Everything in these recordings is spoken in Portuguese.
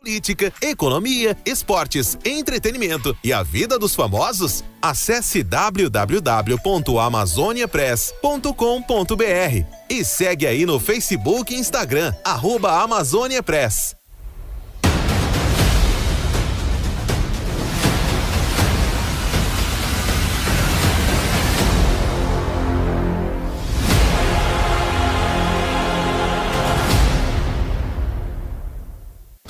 política, economia, esportes, entretenimento e a vida dos famosos? Acesse www.amazoniapress.com.br e segue aí no Facebook e Instagram, @AmazôniaPress.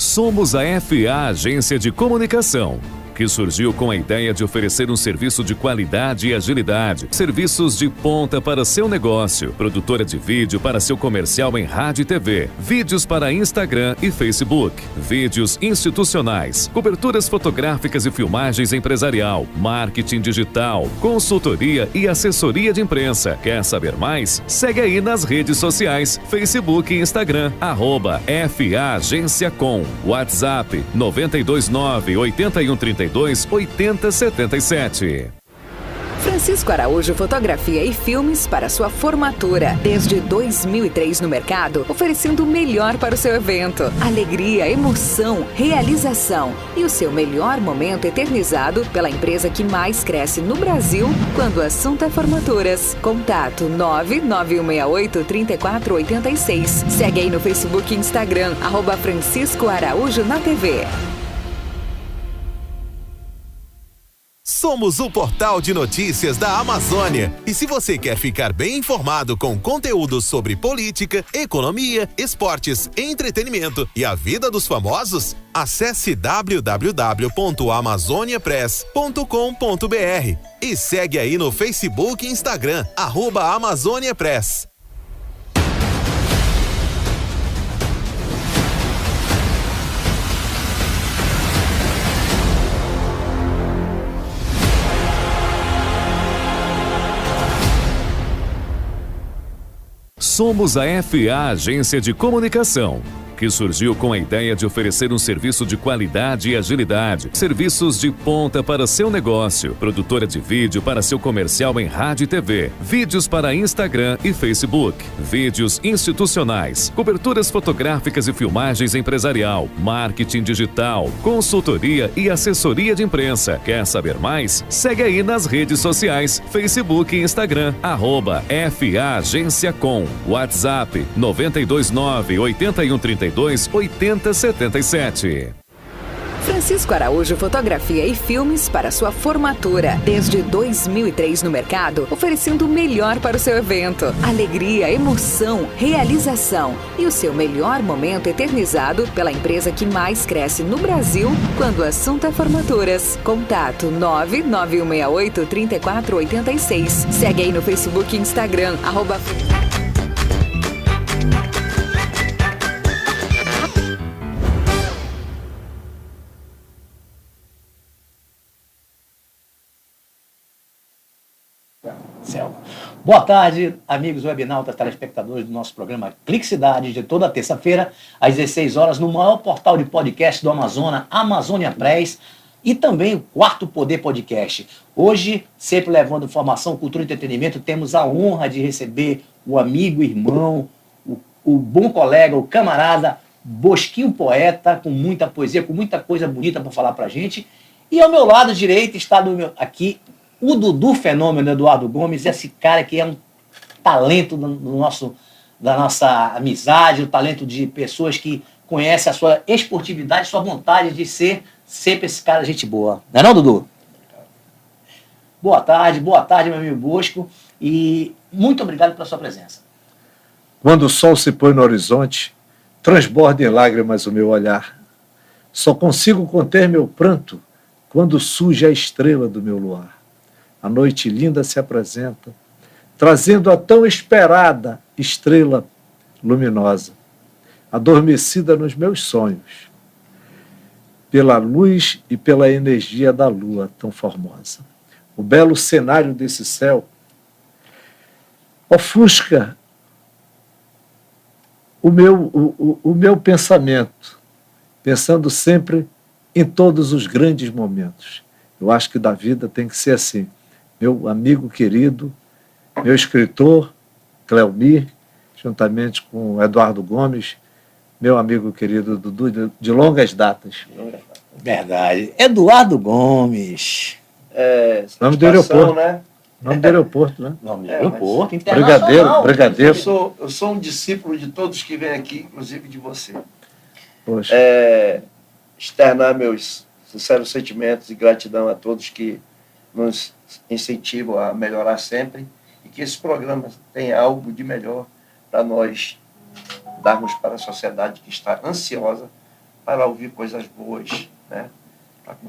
Somos a FA Agência de Comunicação, que surgiu com a ideia de oferecer um serviço de qualidade e agilidade, serviços de ponta para seu negócio, produtora de vídeo para seu comercial em rádio e TV, vídeos para Instagram e Facebook, vídeos institucionais, coberturas fotográficas e filmagens empresarial, marketing digital, consultoria e assessoria de imprensa. Quer saber mais? Segue aí nas redes sociais, Facebook e Instagram, @FA Agência Com, WhatsApp 929-8132-8077. Francisco Araújo Fotografia e Filmes para sua formatura. Desde 2003 no mercado, oferecendo o melhor para o seu evento. Alegria, emoção, realização e o seu melhor momento eternizado pela empresa que mais cresce no Brasil quando o assunto é formaturas. Contato 99168-3486. Segue aí no Facebook e Instagram, @Francisco Araújo na TV. Somos o portal de notícias da Amazônia. E se você quer ficar bem informado com conteúdos sobre política, economia, esportes, entretenimento e a vida dos famosos, acesse www.amazoniapress.com.br e segue aí no Facebook e Instagram, @AmazôniaPress. Somos a FA Agência de Comunicação, que surgiu com a ideia de oferecer um serviço de qualidade e agilidade, serviços de ponta para seu negócio, produtora de vídeo para seu comercial em rádio e TV, vídeos para Instagram e Facebook, vídeos institucionais, coberturas fotográficas e filmagens empresarial, marketing digital, consultoria e assessoria de imprensa. Quer saber mais? Segue aí nas redes sociais, Facebook e Instagram, @FA Agência Com, WhatsApp 929-8132-8077. Francisco Araújo Fotografia e Filmes para sua formatura. Desde 2003 no mercado, oferecendo o melhor para o seu evento. Alegria, emoção, realização e o seu melhor momento eternizado pela empresa que mais cresce no Brasil quando o assunto é formaturas. Contato 99168-3486. Segue aí no Facebook e Instagram, Boa tarde, amigos webnautas, telespectadores do nosso programa Clique Cidade, de toda terça-feira, às 16 horas, no maior portal de podcast do Amazonas, Amazônia Press, e também o Quarto Poder Podcast. Hoje, sempre levando informação, cultura e entretenimento, temos a honra de receber o amigo, irmão, o bom colega, o camarada Bosquinho Poeta, com muita poesia, com muita coisa bonita para falar pra gente. E ao meu lado direito está aqui o Dudu Fenômeno, Eduardo Gomes, esse cara que é um talento da nossa amizade, o talento de pessoas que conhecem a sua esportividade, sua vontade de ser sempre esse cara gente boa. Não é não, Dudu? Boa tarde, meu amigo Bosco, e muito obrigado pela sua presença. Quando o sol se põe no horizonte, transborda em lágrimas o meu olhar. Só consigo conter meu pranto quando surge a estrela do meu luar. A noite linda se apresenta, trazendo a tão esperada estrela luminosa, adormecida nos meus sonhos, pela luz e pela energia da lua tão formosa. O belo cenário desse céu ofusca o meu pensamento, pensando sempre em todos os grandes momentos. Eu acho que da vida tem que ser assim. Meu amigo querido, meu escritor, Cleomir, juntamente com Eduardo Gomes, meu amigo querido Dudu, de longas datas. Verdade. Eduardo Gomes. Nome do aeroporto, né? Nome do aeroporto, né? Nome do aeroporto internacional. Brigadeiro. Eu sou um discípulo de todos que vêm aqui, inclusive de você. Poxa. Externar meus sinceros sentimentos e gratidão a todos que nos incentivam a melhorar sempre e que esse programa tenha algo de melhor para nós darmos para a sociedade que está ansiosa para ouvir coisas boas, né? Para que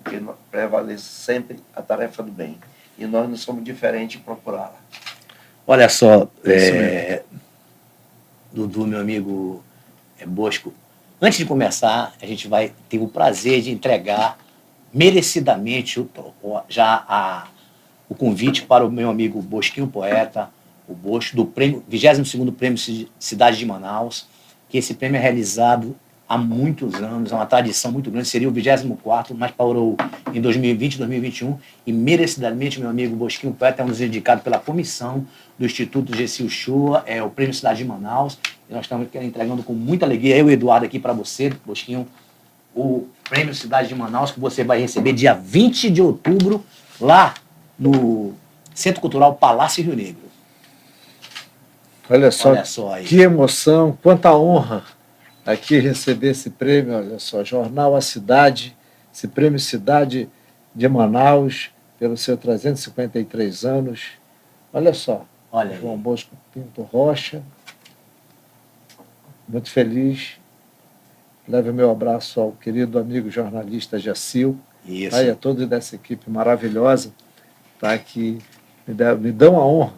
prevaleça sempre a tarefa do bem. E nós não somos diferentes em procurá-la. Olha só, Dudu, meu amigo Bosco, antes de começar, a gente vai ter o prazer de entregar merecidamente o convite para o meu amigo Bosquinho Poeta, o Bosco, do 22º Prêmio Cidade de Manaus, que esse prêmio é realizado há muitos anos, é uma tradição muito grande, seria o 24º, mas parou em 2020, 2021, e merecidamente, meu amigo Bosquinho Poeta é um dos indicados pela comissão do Instituto Gessil Shoa, o Prêmio Cidade de Manaus, e nós estamos entregando com muita alegria, eu e o Eduardo aqui para você, Bosquinho, o Prêmio Cidade de Manaus, que você vai receber dia 20 de outubro, lá no Centro Cultural Palácio Rio Negro. Olha só aí. Que emoção, quanta honra aqui receber esse prêmio, olha só, Jornal A Cidade, esse prêmio Cidade de Manaus, pelos seus 353 anos. Olha só, João Bosco Pinto Rocha, muito feliz. Leve o meu abraço ao querido amigo jornalista Gessil, e a todos dessa equipe maravilhosa, tá, que me dão a honra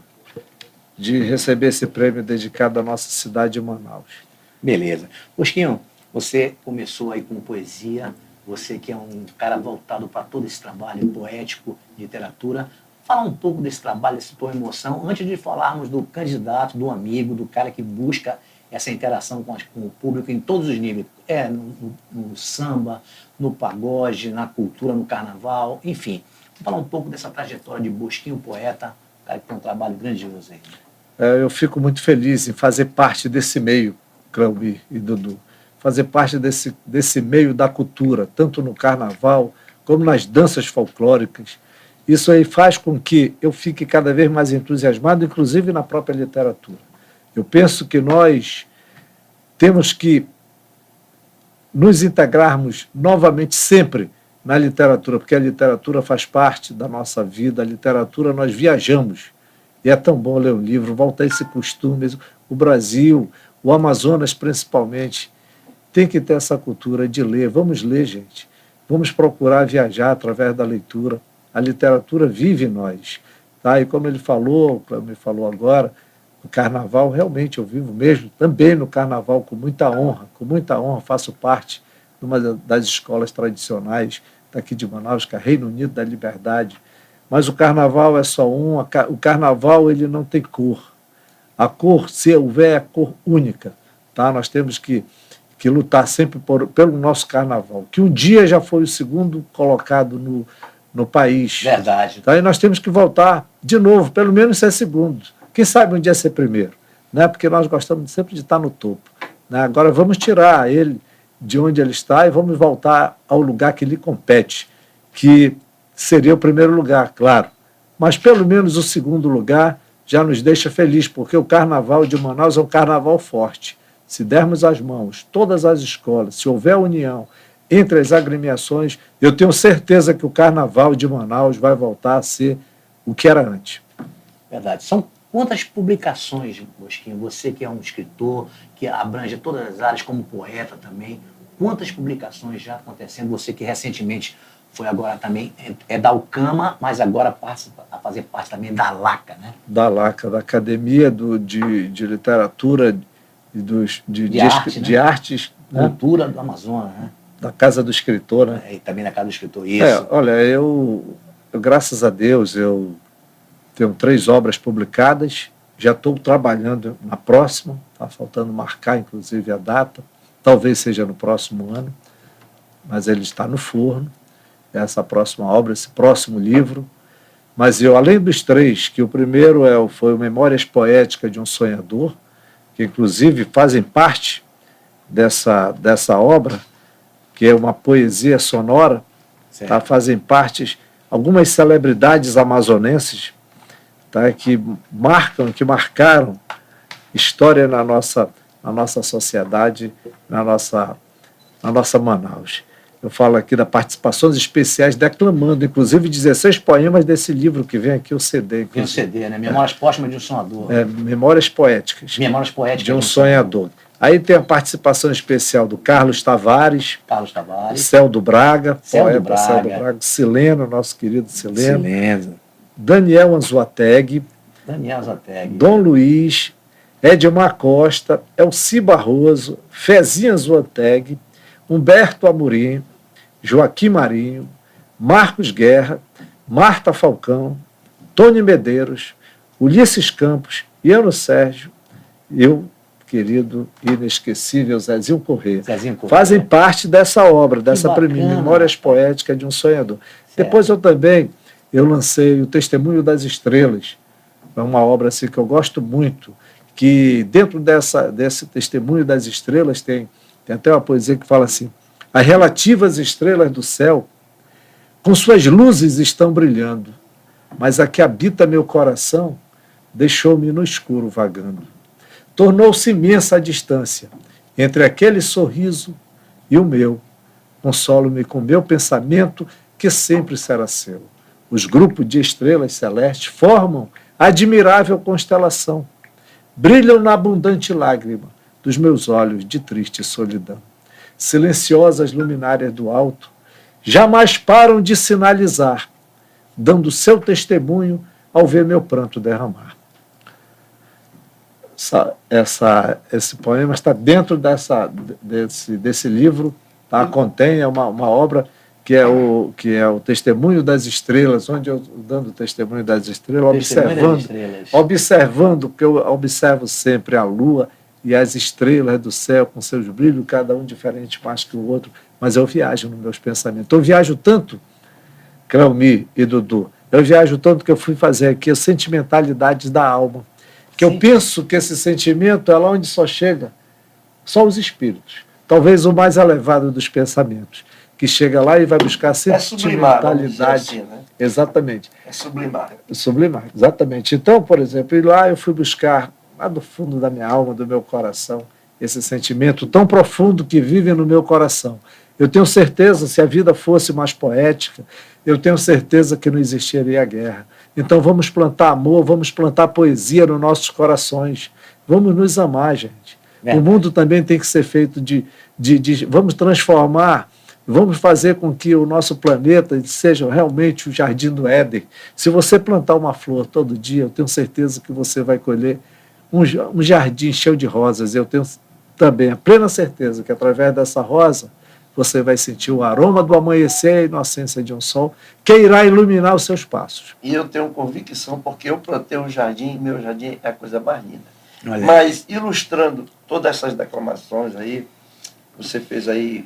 de receber esse prêmio dedicado à nossa cidade de Manaus. Beleza. Bosquinho, você começou aí com poesia, você que é um cara voltado para todo esse trabalho poético, literatura. Fala um pouco desse trabalho, dessa tua emoção, antes de falarmos do candidato, do amigo, do cara que busca essa interação com o público em todos os níveis. No samba, no pagode, na cultura, no carnaval, enfim. Vamos falar um pouco dessa trajetória de Bosquinho Poeta, cara que tem um trabalho grandioso aí. Eu fico muito feliz em fazer parte desse meio, Cláudio e Dudu, fazer parte desse meio da cultura, tanto no carnaval como nas danças folclóricas. Isso aí faz com que eu fique cada vez mais entusiasmado, inclusive na própria literatura. Eu penso que nós temos que nos integrarmos novamente sempre na literatura, porque a literatura faz parte da nossa vida, a literatura nós viajamos, e é tão bom ler um livro, voltar a esse costume. O Brasil, o Amazonas principalmente, tem que ter essa cultura de ler. Vamos ler, gente. Vamos procurar viajar através da leitura. A literatura vive em nós. Tá? E como ele falou, como me falou agora, o carnaval, realmente eu vivo mesmo também no carnaval com muita honra, faço parte de uma das escolas tradicionais daqui de Manaus, que é Reino Unido da Liberdade. Mas o carnaval é só um, o carnaval ele não tem cor. A cor, se houver, é a cor única. Tá? Nós temos que lutar sempre pelo nosso carnaval, que um dia já foi o segundo colocado no país. Verdade. Tá? E nós temos que voltar de novo, pelo menos ser segundo. Quem sabe um dia ser primeiro, né? Porque nós gostamos sempre de estar no topo. Né? Agora vamos tirar ele de onde ele está e vamos voltar ao lugar que lhe compete, que seria o primeiro lugar, claro. Mas pelo menos o segundo lugar já nos deixa feliz, porque o carnaval de Manaus é um carnaval forte. Se dermos as mãos, todas as escolas, se houver união entre as agremiações, eu tenho certeza que o carnaval de Manaus vai voltar a ser o que era antes. Verdade. São quantas publicações, Bosquinho, você que é um escritor, que abrange todas as áreas como poeta também, quantas publicações já acontecendo, você que recentemente foi agora também, da UCAMA, mas agora passa a fazer parte também da LACA, né? Da LACA, da Academia de Literatura e de Artes. Cultura, né? Do Amazonas, né? Da Casa do Escritor, né? E também da Casa do Escritor, isso. Olha, eu, graças a Deus, eu tenho 3 obras publicadas, já estou trabalhando na próxima, está faltando marcar, inclusive, a data, talvez seja no próximo ano, mas ele está no forno, essa próxima obra, esse próximo livro. Mas eu, além dos 3, que o primeiro foi o Memórias Poéticas de um Sonhador, que inclusive fazem parte dessa obra, que é uma poesia sonora, tá? Fazem parte algumas celebridades amazonenses, tá? Que marcaram história na nossa sociedade, na nossa Manaus. Eu falo aqui das participações especiais declamando, inclusive 16 poemas desse livro que vem aqui, o CD. Tem o CD, né? Memórias Póstumas de um Sonhador. Memórias Poéticas. Memórias Poéticas de um Sonhador. Aí tem a participação especial do Carlos Tavares. Celdo Braga, poeta Celdo Braga. Sileno, nosso querido Sileno. Daniel Anzuategui. Dom Luiz. Edmar Costa. Elci Barroso. Fezinha Anzuategui. Humberto Amorim. Joaquim Marinho. Marcos Guerra. Marta Falcão. Tony Medeiros. Ulisses Campos. Iano Sérgio. Eu, querido e inesquecível Zezinho Corrêa, fazem parte dessa obra, dessa premissa, Memórias Poéticas de um Sonhador. Certo. Depois eu lancei o Testemunho das Estrelas, é uma obra assim, que eu gosto muito, que dentro desse Testemunho das Estrelas tem até uma poesia que fala assim: as relativas estrelas do céu, com suas luzes estão brilhando, mas a que habita meu coração deixou-me no escuro vagando. Tornou-se imensa a distância entre aquele sorriso e o meu. Consolo-me com meu pensamento, que sempre será seu. Os grupos de estrelas celestes formam admirável constelação. Brilham na abundante lágrima dos meus olhos de triste solidão. Silenciosas luminárias do alto jamais param de sinalizar, dando seu testemunho ao ver meu pranto derramar. Esse poema está dentro desse livro, tá? Contém uma obra que é o Testemunho das Estrelas, onde eu, dando testemunho das estrelas, observando, que eu observo sempre a lua e as estrelas do céu com seus brilhos, cada um diferente mais que o outro, mas eu viajo nos meus pensamentos. Eu viajo tanto, Cleomir e Dudu, eu viajo tanto que eu fui fazer aqui as sentimentalidades da alma, que eu penso que esse sentimento é lá onde só chega só os espíritos, talvez o mais elevado dos pensamentos, que chega lá e vai buscar sentimentalidade. Assim, né? Exatamente. É sublimar. Sublimar, exatamente. Então, por exemplo, lá eu fui buscar, lá do fundo da minha alma, do meu coração, esse sentimento tão profundo que vive no meu coração. Eu tenho certeza, se a vida fosse mais poética, eu tenho certeza que não existiria a guerra. Então vamos plantar amor, vamos plantar poesia nos nossos corações. Vamos nos amar, gente. O mundo também tem que ser feito vamos transformar, vamos fazer com que o nosso planeta seja realmente o jardim do Éden. Se você plantar uma flor todo dia, eu tenho certeza que você vai colher um jardim cheio de rosas. Eu tenho também a plena certeza que através dessa rosa você vai sentir o aroma do amanhecer e a inocência de um sol que irá iluminar os seus passos. E eu tenho convicção, porque eu plantei um jardim, meu jardim é a coisa mais linda. Mas, ilustrando todas essas declamações aí, você fez aí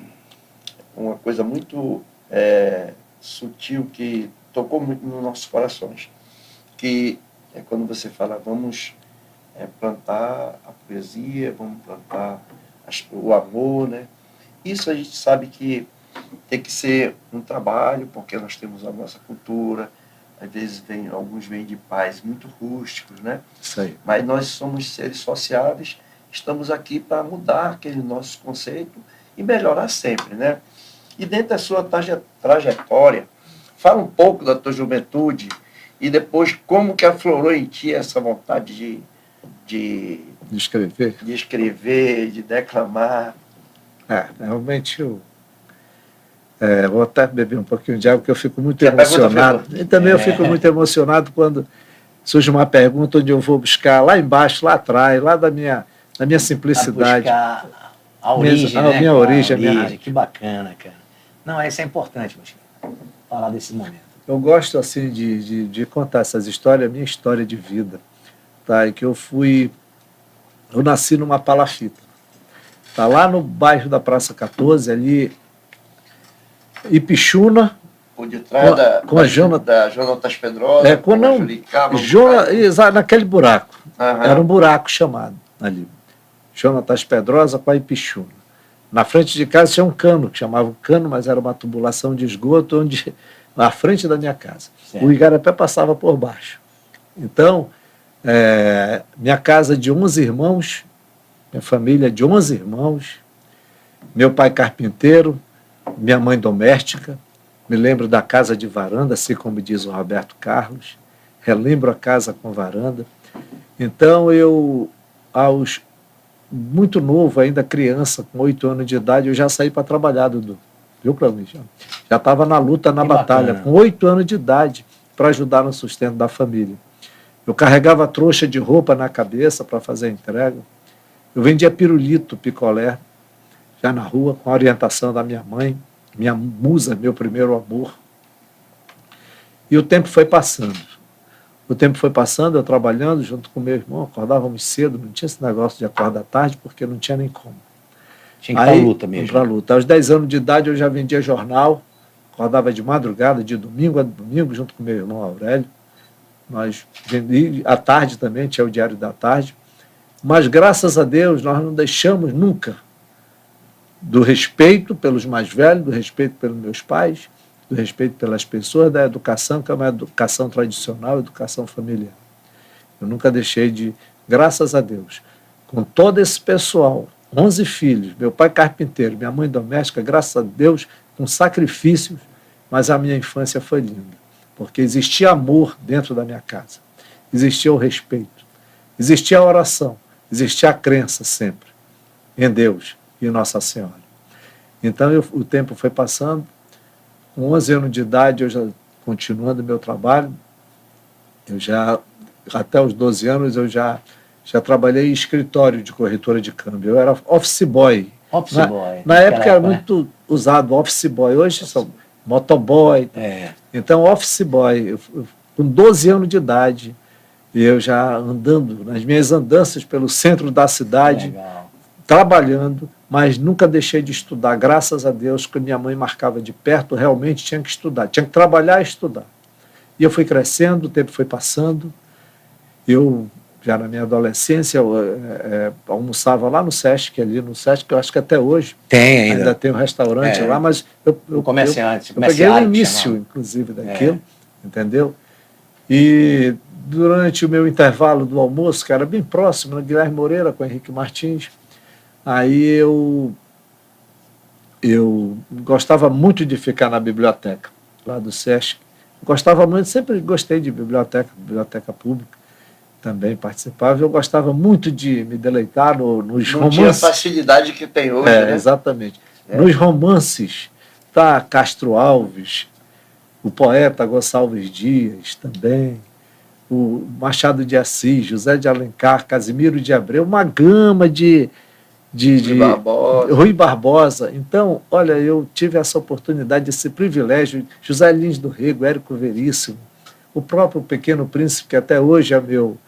uma coisa muito sutil que tocou muito nos nossos corações, que é quando você fala, vamos plantar a poesia, vamos plantar o amor, né? Isso a gente sabe que tem que ser um trabalho, porque nós temos a nossa cultura, às vezes alguns vêm de pais muito rústicos, né? Isso aí. Mas nós somos seres sociáveis, estamos aqui para mudar aquele nosso conceito e melhorar sempre, né? E dentro da sua trajetória, fala um pouco da tua juventude e depois como que aflorou em ti essa vontade de escrever, de declamar. Realmente eu vou até beber um pouquinho de água, porque eu fico muito emocionado. E também eu fico muito emocionado quando surge uma pergunta onde eu vou buscar lá embaixo, lá atrás, lá da minha simplicidade. A origem, a minha origem. Que bacana, cara. Não, isso é importante, Machado, falar desse momento. Eu gosto assim de contar essas histórias, a minha história de vida. Tá? E que eu nasci numa palafita. Tá lá no bairro da Praça 14, ali, Ipixuna. Por detrás da Jonatas Pedrosa, naquele buraco. Uhum. Era um buraco chamado ali. Jonatas Pedrosa com a Ipixuna. Na frente de casa tinha um cano, que chamava cano, mas era uma tubulação de esgoto, onde, na frente da minha casa. Certo. O igarapé passava por baixo. Então, minha casa de 11 irmãos, minha família de 11 irmãos, meu pai carpinteiro, minha mãe doméstica, me lembro da casa de varanda, assim como diz o Roberto Carlos, relembro a casa com varanda. Então, eu, muito novo, ainda criança, com 8 anos de idade, eu já saí para trabalhar, Dudu. Viu, Cláudio? Já estava na luta, na batalha, bacana. com 8 anos de idade, para ajudar no sustento da família. Eu carregava trouxa de roupa na cabeça para fazer a entrega. Eu vendia pirulito, picolé, já na rua, com a orientação da minha mãe, minha musa, meu primeiro amor. E o tempo foi passando. O tempo foi passando, eu trabalhando junto com meu irmão, acordávamos cedo, não tinha esse negócio de acordar tarde, porque não tinha nem como. Tinha que ir para a luta mesmo. Para luta. Aos 10 anos de idade eu já vendia jornal, acordava de madrugada, de domingo a domingo, junto com meu irmão Aurélio. Nós vendíamos à tarde também, tinha o Diário da Tarde. Mas, graças a Deus, nós não deixamos nunca do respeito pelos mais velhos, do respeito pelos meus pais, do respeito pelas pessoas, da educação, que é uma educação tradicional, educação familiar. Eu nunca deixei de, graças a Deus, com todo esse pessoal, 11 filhos, meu pai carpinteiro, minha mãe doméstica, graças a Deus, com sacrifícios, mas a minha infância foi linda, porque existia amor dentro da minha casa, existia o respeito, existia a oração, existia a crença sempre em Deus e Nossa Senhora. Então o tempo foi passando, com 11 anos de idade, eu já continuando meu trabalho, eu já, até os 12 anos, eu já trabalhei em escritório de corretora de câmbio. Eu era office boy. Office boy. Na época era muito usado office boy, hoje são motoboy. Então, office boy, com 12 anos de idade, eu já andando, nas minhas andanças pelo centro da cidade, Legal. Trabalhando, mas nunca deixei de estudar, graças a Deus, que minha mãe marcava de perto, realmente tinha que estudar, tinha que trabalhar e estudar. E eu fui crescendo, o tempo foi passando, eu, já na minha adolescência, almoçava lá no Sesc, ali no Sesc, que eu acho que até hoje Tem ainda tem um restaurante lá, mas eu peguei o início, inclusive, daquilo, entendeu? E durante o meu intervalo do almoço, que era bem próximo, na Guilherme Moreira, com Henrique Martins, aí eu gostava muito de ficar na biblioteca, lá do Sesc. Gostava muito, sempre gostei de biblioteca pública, também participava. Eu gostava muito de me deleitar nos romances. Não tinha a facilidade que tem hoje, né? Exatamente. Nos romances, tá? Castro Alves, o poeta Gonçalves Dias também, o Machado de Assis, José de Alencar, Casimiro de Abreu, uma gama de Rui Barbosa. Então, olha, eu tive essa oportunidade, esse privilégio, José Lins do Rego, Érico Veríssimo, o próprio Pequeno Príncipe, que até hoje é meu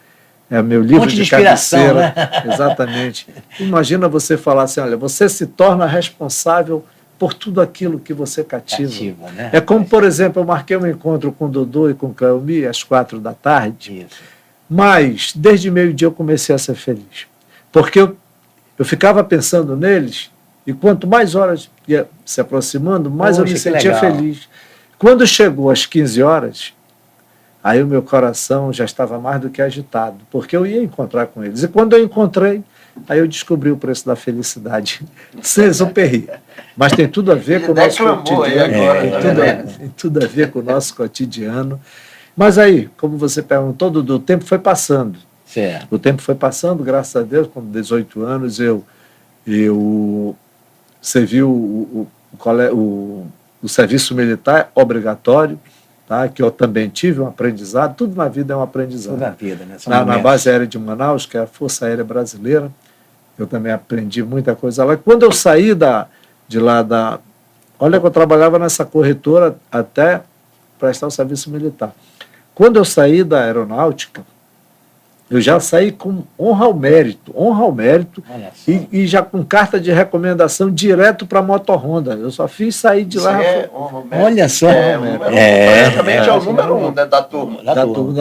livro de cabeceira. Né? Exatamente. Imagina você falar assim, olha, você se torna responsável por tudo aquilo que você cativa. Né? É como, por exemplo, eu marquei um encontro com o Dodô e com o Cleomi às 4 da tarde, mas desde meio-dia eu comecei a ser feliz, porque eu ficava pensando neles, e quanto mais horas ia se aproximando, mais eu me sentia feliz. Quando chegou às 15 horas, aí o meu coração já estava mais do que agitado, porque eu ia encontrar com eles. E quando eu encontrei, aí eu descobri o preço da felicidade. Saint-Exupéry. Mas tem tudo a ver com o nosso cotidiano. Tem tudo a ver com o nosso cotidiano. Mas aí, como você perguntou, o tempo foi passando. Certo. O tempo foi passando, graças a Deus, com 18 anos eu servi o serviço militar obrigatório, tá? Que eu também tive um aprendizado, tudo na vida é um aprendizado. Tudo na vida, né? Na base aérea de Manaus, que é a Força Aérea Brasileira, eu também aprendi muita coisa lá. Quando eu saí de lá olha que eu trabalhava nessa corretora até prestar o serviço militar. Quando eu saí da aeronáutica, eu já saí com honra ao mérito e já com carta de recomendação direto para a Motorhonda. Eu só fiz sair de lá. Olha só. Praticamente é o número 1, né, da turma.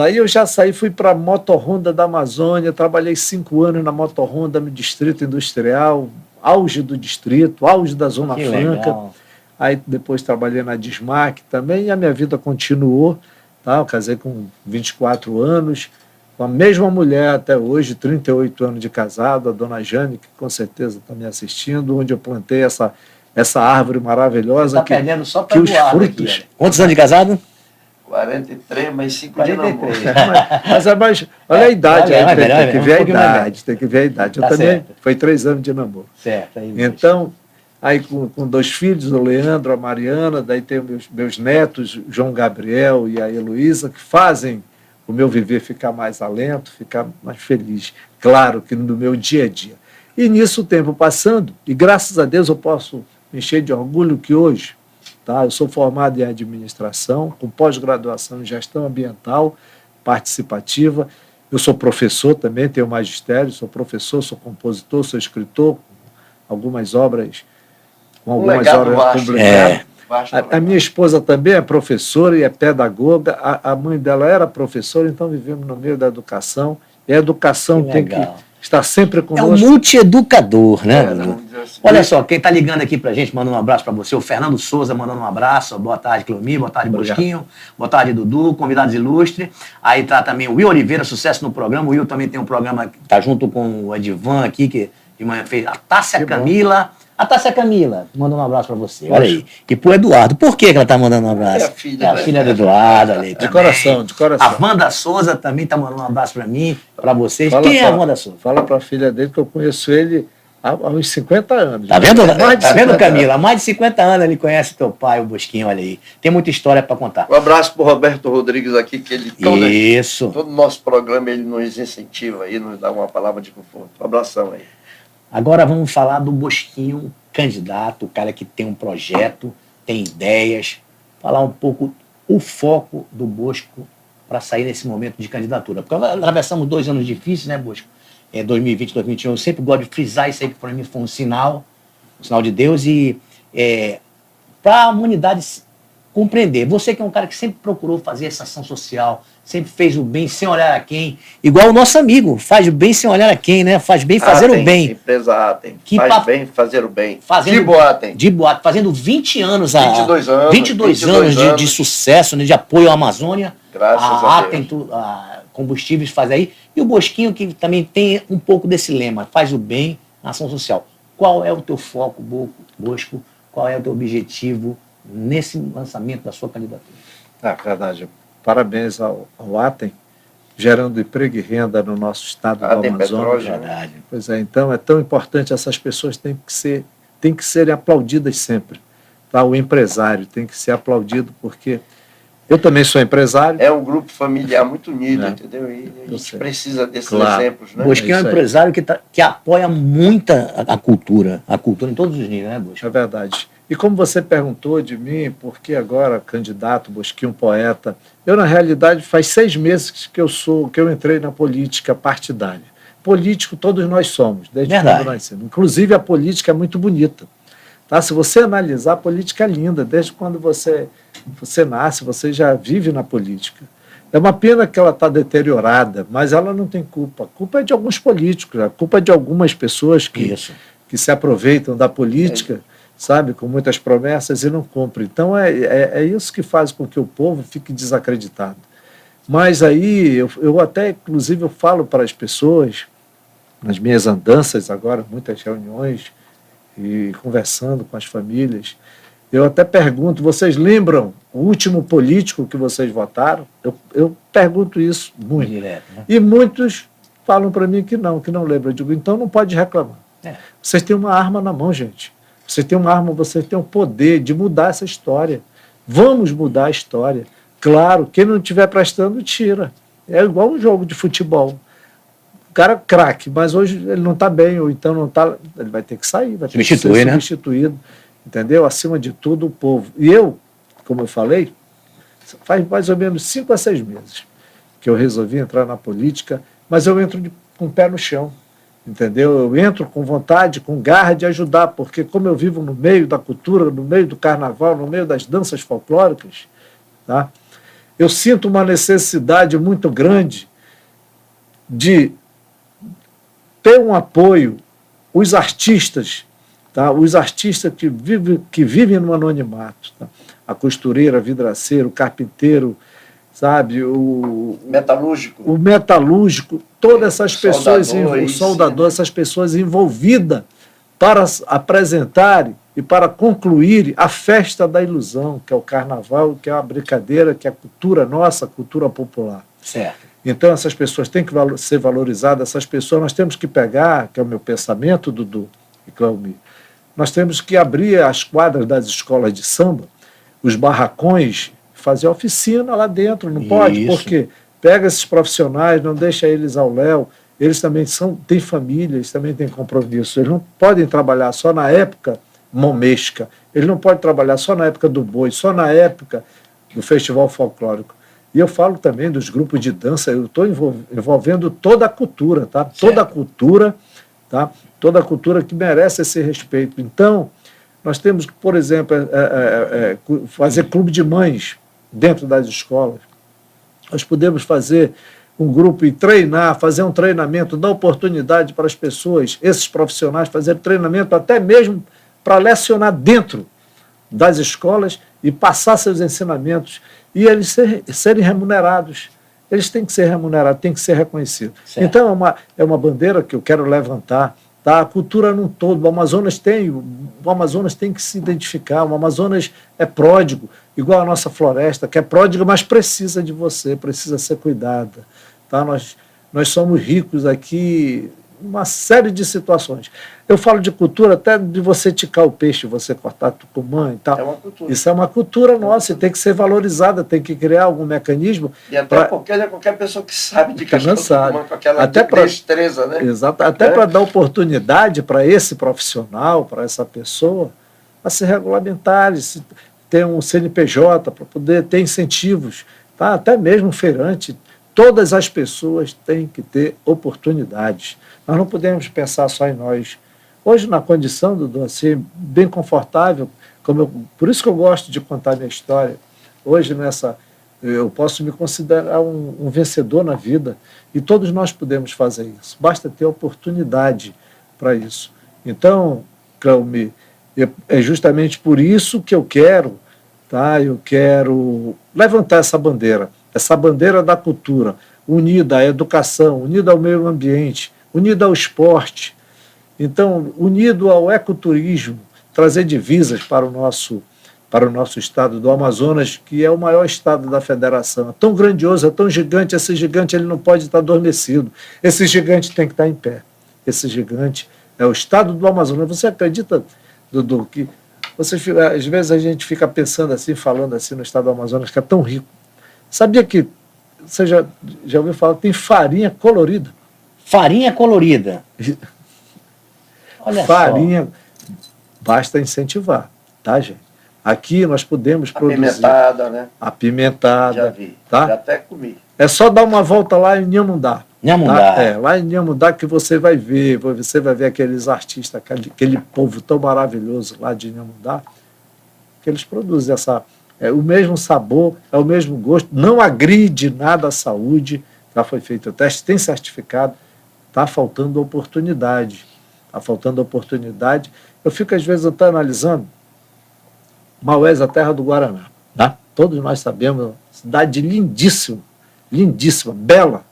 Aí eu já saí, fui para a Motorhonda da Amazônia, trabalhei 5 anos na Motorhonda, no Distrito Industrial, auge do distrito, auge da Zona Que Franca. legal. Aí depois trabalhei na Dismac também e a minha vida continuou. Tá? Eu casei com 24 anos, com a mesma mulher até hoje, 38 anos de casado, a dona Jane, que com certeza está me assistindo, onde eu plantei essa árvore maravilhosa. Tá perdendo só que para os Eduardo frutos. aqui, olha. Quantos anos de casado? 43, mais 5 de 43. Mas olha a idade, é, aí, melhor, tem que ver a pouquinho mais idade, tem que ver a idade. Eu Tá também, certo. foi 3 anos de namoro. Certo. Aí, Então, aí com 2 filhos, o Leandro, a Mariana, daí tem meus netos, João Gabriel e a Heloísa, que fazem o meu viver ficar mais alento, ficar mais feliz. Claro que no meu dia a dia. E nisso o tempo passando, e graças a Deus eu posso me encher de orgulho que hoje, tá, eu sou formado em administração, com pós-graduação em gestão ambiental participativa, eu sou professor também, tenho magistério, sou professor, sou compositor, sou escritor, algumas obras, com algumas legado obras vasto. publicadas. Vasto A minha esposa também é professora e é pedagoga, a mãe dela era professora, então vivemos no meio da educação, e a educação Que tem que legal. estar sempre É um conosco. multieducador, né? vamos dizer assim. Olha só, quem está ligando aqui pra gente, mandando um abraço para você, o Fernando Souza mandando um abraço. Boa tarde, Cleomir. Boa tarde, Obrigado. Bosquinho. Boa tarde, Dudu. Convidados ilustres. Aí tá também o Will Oliveira, sucesso no programa. O Will também tem um programa que tá junto com o Edivan aqui, que de manhã fez. A Tássia Camila. A Tássia Camila mandando um abraço para você. Olha aí. E pro Eduardo. Por que ela tá mandando um abraço? É a filha, É a né? filha do Eduardo. Ali, De também. coração, de coração. A Wanda Souza também tá mandando um abraço para mim, para vocês. Fala Quem é a pra- Wanda Souza? Fala para a filha dele que eu conheço ele há uns 50 anos. Tá vendo, Mais de tá vendo 50 Camila? Há mais de 50 anos ele conhece teu pai, o Bosquinho, olha aí. Tem muita história para contar. Um abraço para o Roberto Rodrigues aqui, que ele Isso. todo nosso programa ele nos incentiva aí, nos dá uma palavra de conforto. Um abração aí. Agora vamos falar do Bosquinho, candidato, o cara que tem um projeto, tem ideias. Falar um pouco o foco do Bosco para sair nesse momento de candidatura. Porque atravessamos 2 anos difíceis, né, Bosco? 2020, 2021. Eu sempre gosto de frisar isso aí, que para mim foi um sinal de Deus. E para a humanidade compreender, você que é um cara que sempre procurou fazer essa ação social, sempre fez o bem sem olhar a quem, igual o nosso amigo, faz o bem sem olhar a quem, né? Faz bem fazer o bem. Empresa Atem. Que Faz pa- bem fazer o bem. Fazendo- De Boatem. De boate, fazendo 20 anos, 22 anos, 22 anos de sucesso, né, de apoio à Amazônia. Graças a Deus. Atem, a combustíveis faz aí. E o Bosquinho, que também tem um pouco desse lema, faz o bem, ação social. Qual é o teu foco, Bosco? Qual é o teu objetivo nesse lançamento da sua candidatura? Verdade. Parabéns ao Atem, gerando emprego e renda no nosso estado do Atem Amazonas. Petróleo, né? Verdade. Pois é, então é tão importante, essas pessoas têm que serem aplaudidas sempre. Tá? O empresário tem que ser aplaudido, porque eu também sou empresário. É um grupo familiar muito unido, É. entendeu? E a Eu gente sei. precisa desses Claro. exemplos, né? Bosquinho é um isso aí. empresário que apoia muito a cultura em todos os níveis, né, Bosco? É verdade. E como você perguntou de mim, por que agora candidato, Bosquinho poeta? Eu, na realidade, faz 6 meses que eu entrei na política partidária. Político todos nós somos, desde Verdade. quando nascemos. Inclusive a política é muito bonita. Tá? Se você analisar, a política é linda. Desde quando você nasce, você já vive na política. É uma pena que ela está deteriorada, mas ela não tem culpa. A culpa é de alguns políticos, a culpa é de algumas pessoas Isso. que se aproveitam da política, sabe, com muitas promessas e não cumprem. Então é isso que faz com que o povo fique desacreditado. Mas aí eu até, inclusive, eu falo para as pessoas, nas minhas andanças agora, muitas reuniões e conversando com as famílias, eu até pergunto, vocês lembram o último político que vocês votaram? Eu pergunto isso muito. Direto, né? E muitos falam para mim que não lembram. Eu digo, então não pode reclamar. Vocês têm uma arma na mão, gente. Você tem uma arma, você tem o poder de mudar essa história. Vamos mudar a história. Claro, quem não estiver prestando, tira. É igual um jogo de futebol. O cara é craque, mas hoje ele não está bem, ou então não está. Ele vai ter que sair, vai ter que ser Substituir, né? substituído. Entendeu? Acima de tudo, o povo. E eu, como eu falei, faz mais ou menos 5 a 6 meses que eu resolvi entrar na política, mas eu entro com o pé no chão. Entendeu? Eu entro com vontade, com garra de ajudar, porque como eu vivo no meio da cultura, no meio do carnaval, no meio das danças folclóricas, tá? Eu sinto uma necessidade muito grande de ter um apoio. Os artistas tá? Os artistas que vivem no anonimato, tá? A costureira, vidraceiro, o carpinteiro, sabe? O metalúrgico, todas essas pessoas, o soldador, essas pessoas envolvidas para apresentarem e para concluir a festa da ilusão, que é o carnaval, que é a brincadeira, que é a cultura nossa, a cultura popular. Certo. Então, essas pessoas têm que ser valorizadas, essas pessoas nós temos que pegar, que é o meu pensamento, Dudu e Cleomir, nós temos que abrir as quadras das escolas de samba, os barracões, fazer oficina lá dentro, não pode? Porque pega esses profissionais, não deixa eles ao léu, eles também têm família, eles também têm compromisso, eles não podem trabalhar só na época momesca, eles não podem trabalhar só na época do boi, só na época do festival folclórico. E eu falo também dos grupos de dança, eu estou envolvendo toda a cultura, tá? Toda a cultura, tá? Toda a cultura que merece esse respeito. Então, nós temos que, por exemplo, fazer clube de mães dentro das escolas. Nós podemos fazer um grupo e treinar, fazer um treinamento, dar oportunidade para as pessoas, esses profissionais, fazer treinamento até mesmo para lecionar dentro das escolas e passar seus ensinamentos e eles serem remunerados. Eles têm que ser remunerados, têm que ser reconhecidos. Certo. Então, é uma bandeira que eu quero levantar. Tá? A cultura num todo. O Amazonas tem que se identificar. O Amazonas é pródigo, igual a nossa floresta, que é pródiga, mas precisa de você, precisa ser cuidada. Tá? Nós somos ricos aqui uma série de situações. Eu falo de cultura até de você ticar o peixe, você cortar tucumã e tal. É uma cultura. Isso é uma cultura nossa e tem que ser valorizada, tem que criar algum mecanismo. E até porque é qualquer pessoa que sabe de cascar tucumã com aquela até destreza, né? Exato, até para dar oportunidade para esse profissional, para essa pessoa, a se regulamentar, ter um CNPJ, para poder ter incentivos, tá? Até mesmo um feirante. Todas as pessoas têm que ter oportunidades. Nós não podemos pensar só em nós. Hoje, na condição, Dudu, assim, bem confortável, por isso que eu gosto de contar minha história. Hoje, eu posso me considerar um vencedor na vida e todos nós podemos fazer isso. Basta ter oportunidade para isso. Então, Cleomir, é justamente por isso que eu quero, tá? Eu quero levantar essa bandeira da cultura, unida à educação, unida ao meio ambiente, unida ao esporte, então, unido ao ecoturismo, trazer divisas para o nosso estado do Amazonas, que é o maior estado da federação. É tão grandioso, é tão gigante, esse gigante ele não pode estar adormecido. Esse gigante tem que estar em pé. Esse gigante é o estado do Amazonas. Você acredita, Dudu, que às vezes a gente fica pensando assim, falando assim no estado do Amazonas, que é tão rico. Sabia que você já ouviu falar que tem farinha colorida? Farinha colorida. Olha farinha, só. Basta incentivar, tá, gente? Aqui nós podemos produzir. Apimentada, né? Apimentada. Já vi, tá? Já até comi. É só dar uma volta lá em Inhamundá. Inhamundá. Tá? Lá em Inhamundá que você vai ver aqueles artistas, aquele povo tão maravilhoso lá de Inhamundá, que eles produzem o mesmo sabor, é o mesmo gosto, não agride nada à saúde, já foi feito o teste, tem certificado, está faltando oportunidade. Está faltando oportunidade. Eu fico, às vezes, até analisando Maués, a terra do Guaraná. Tá? Todos nós sabemos, cidade lindíssima, lindíssima, bela,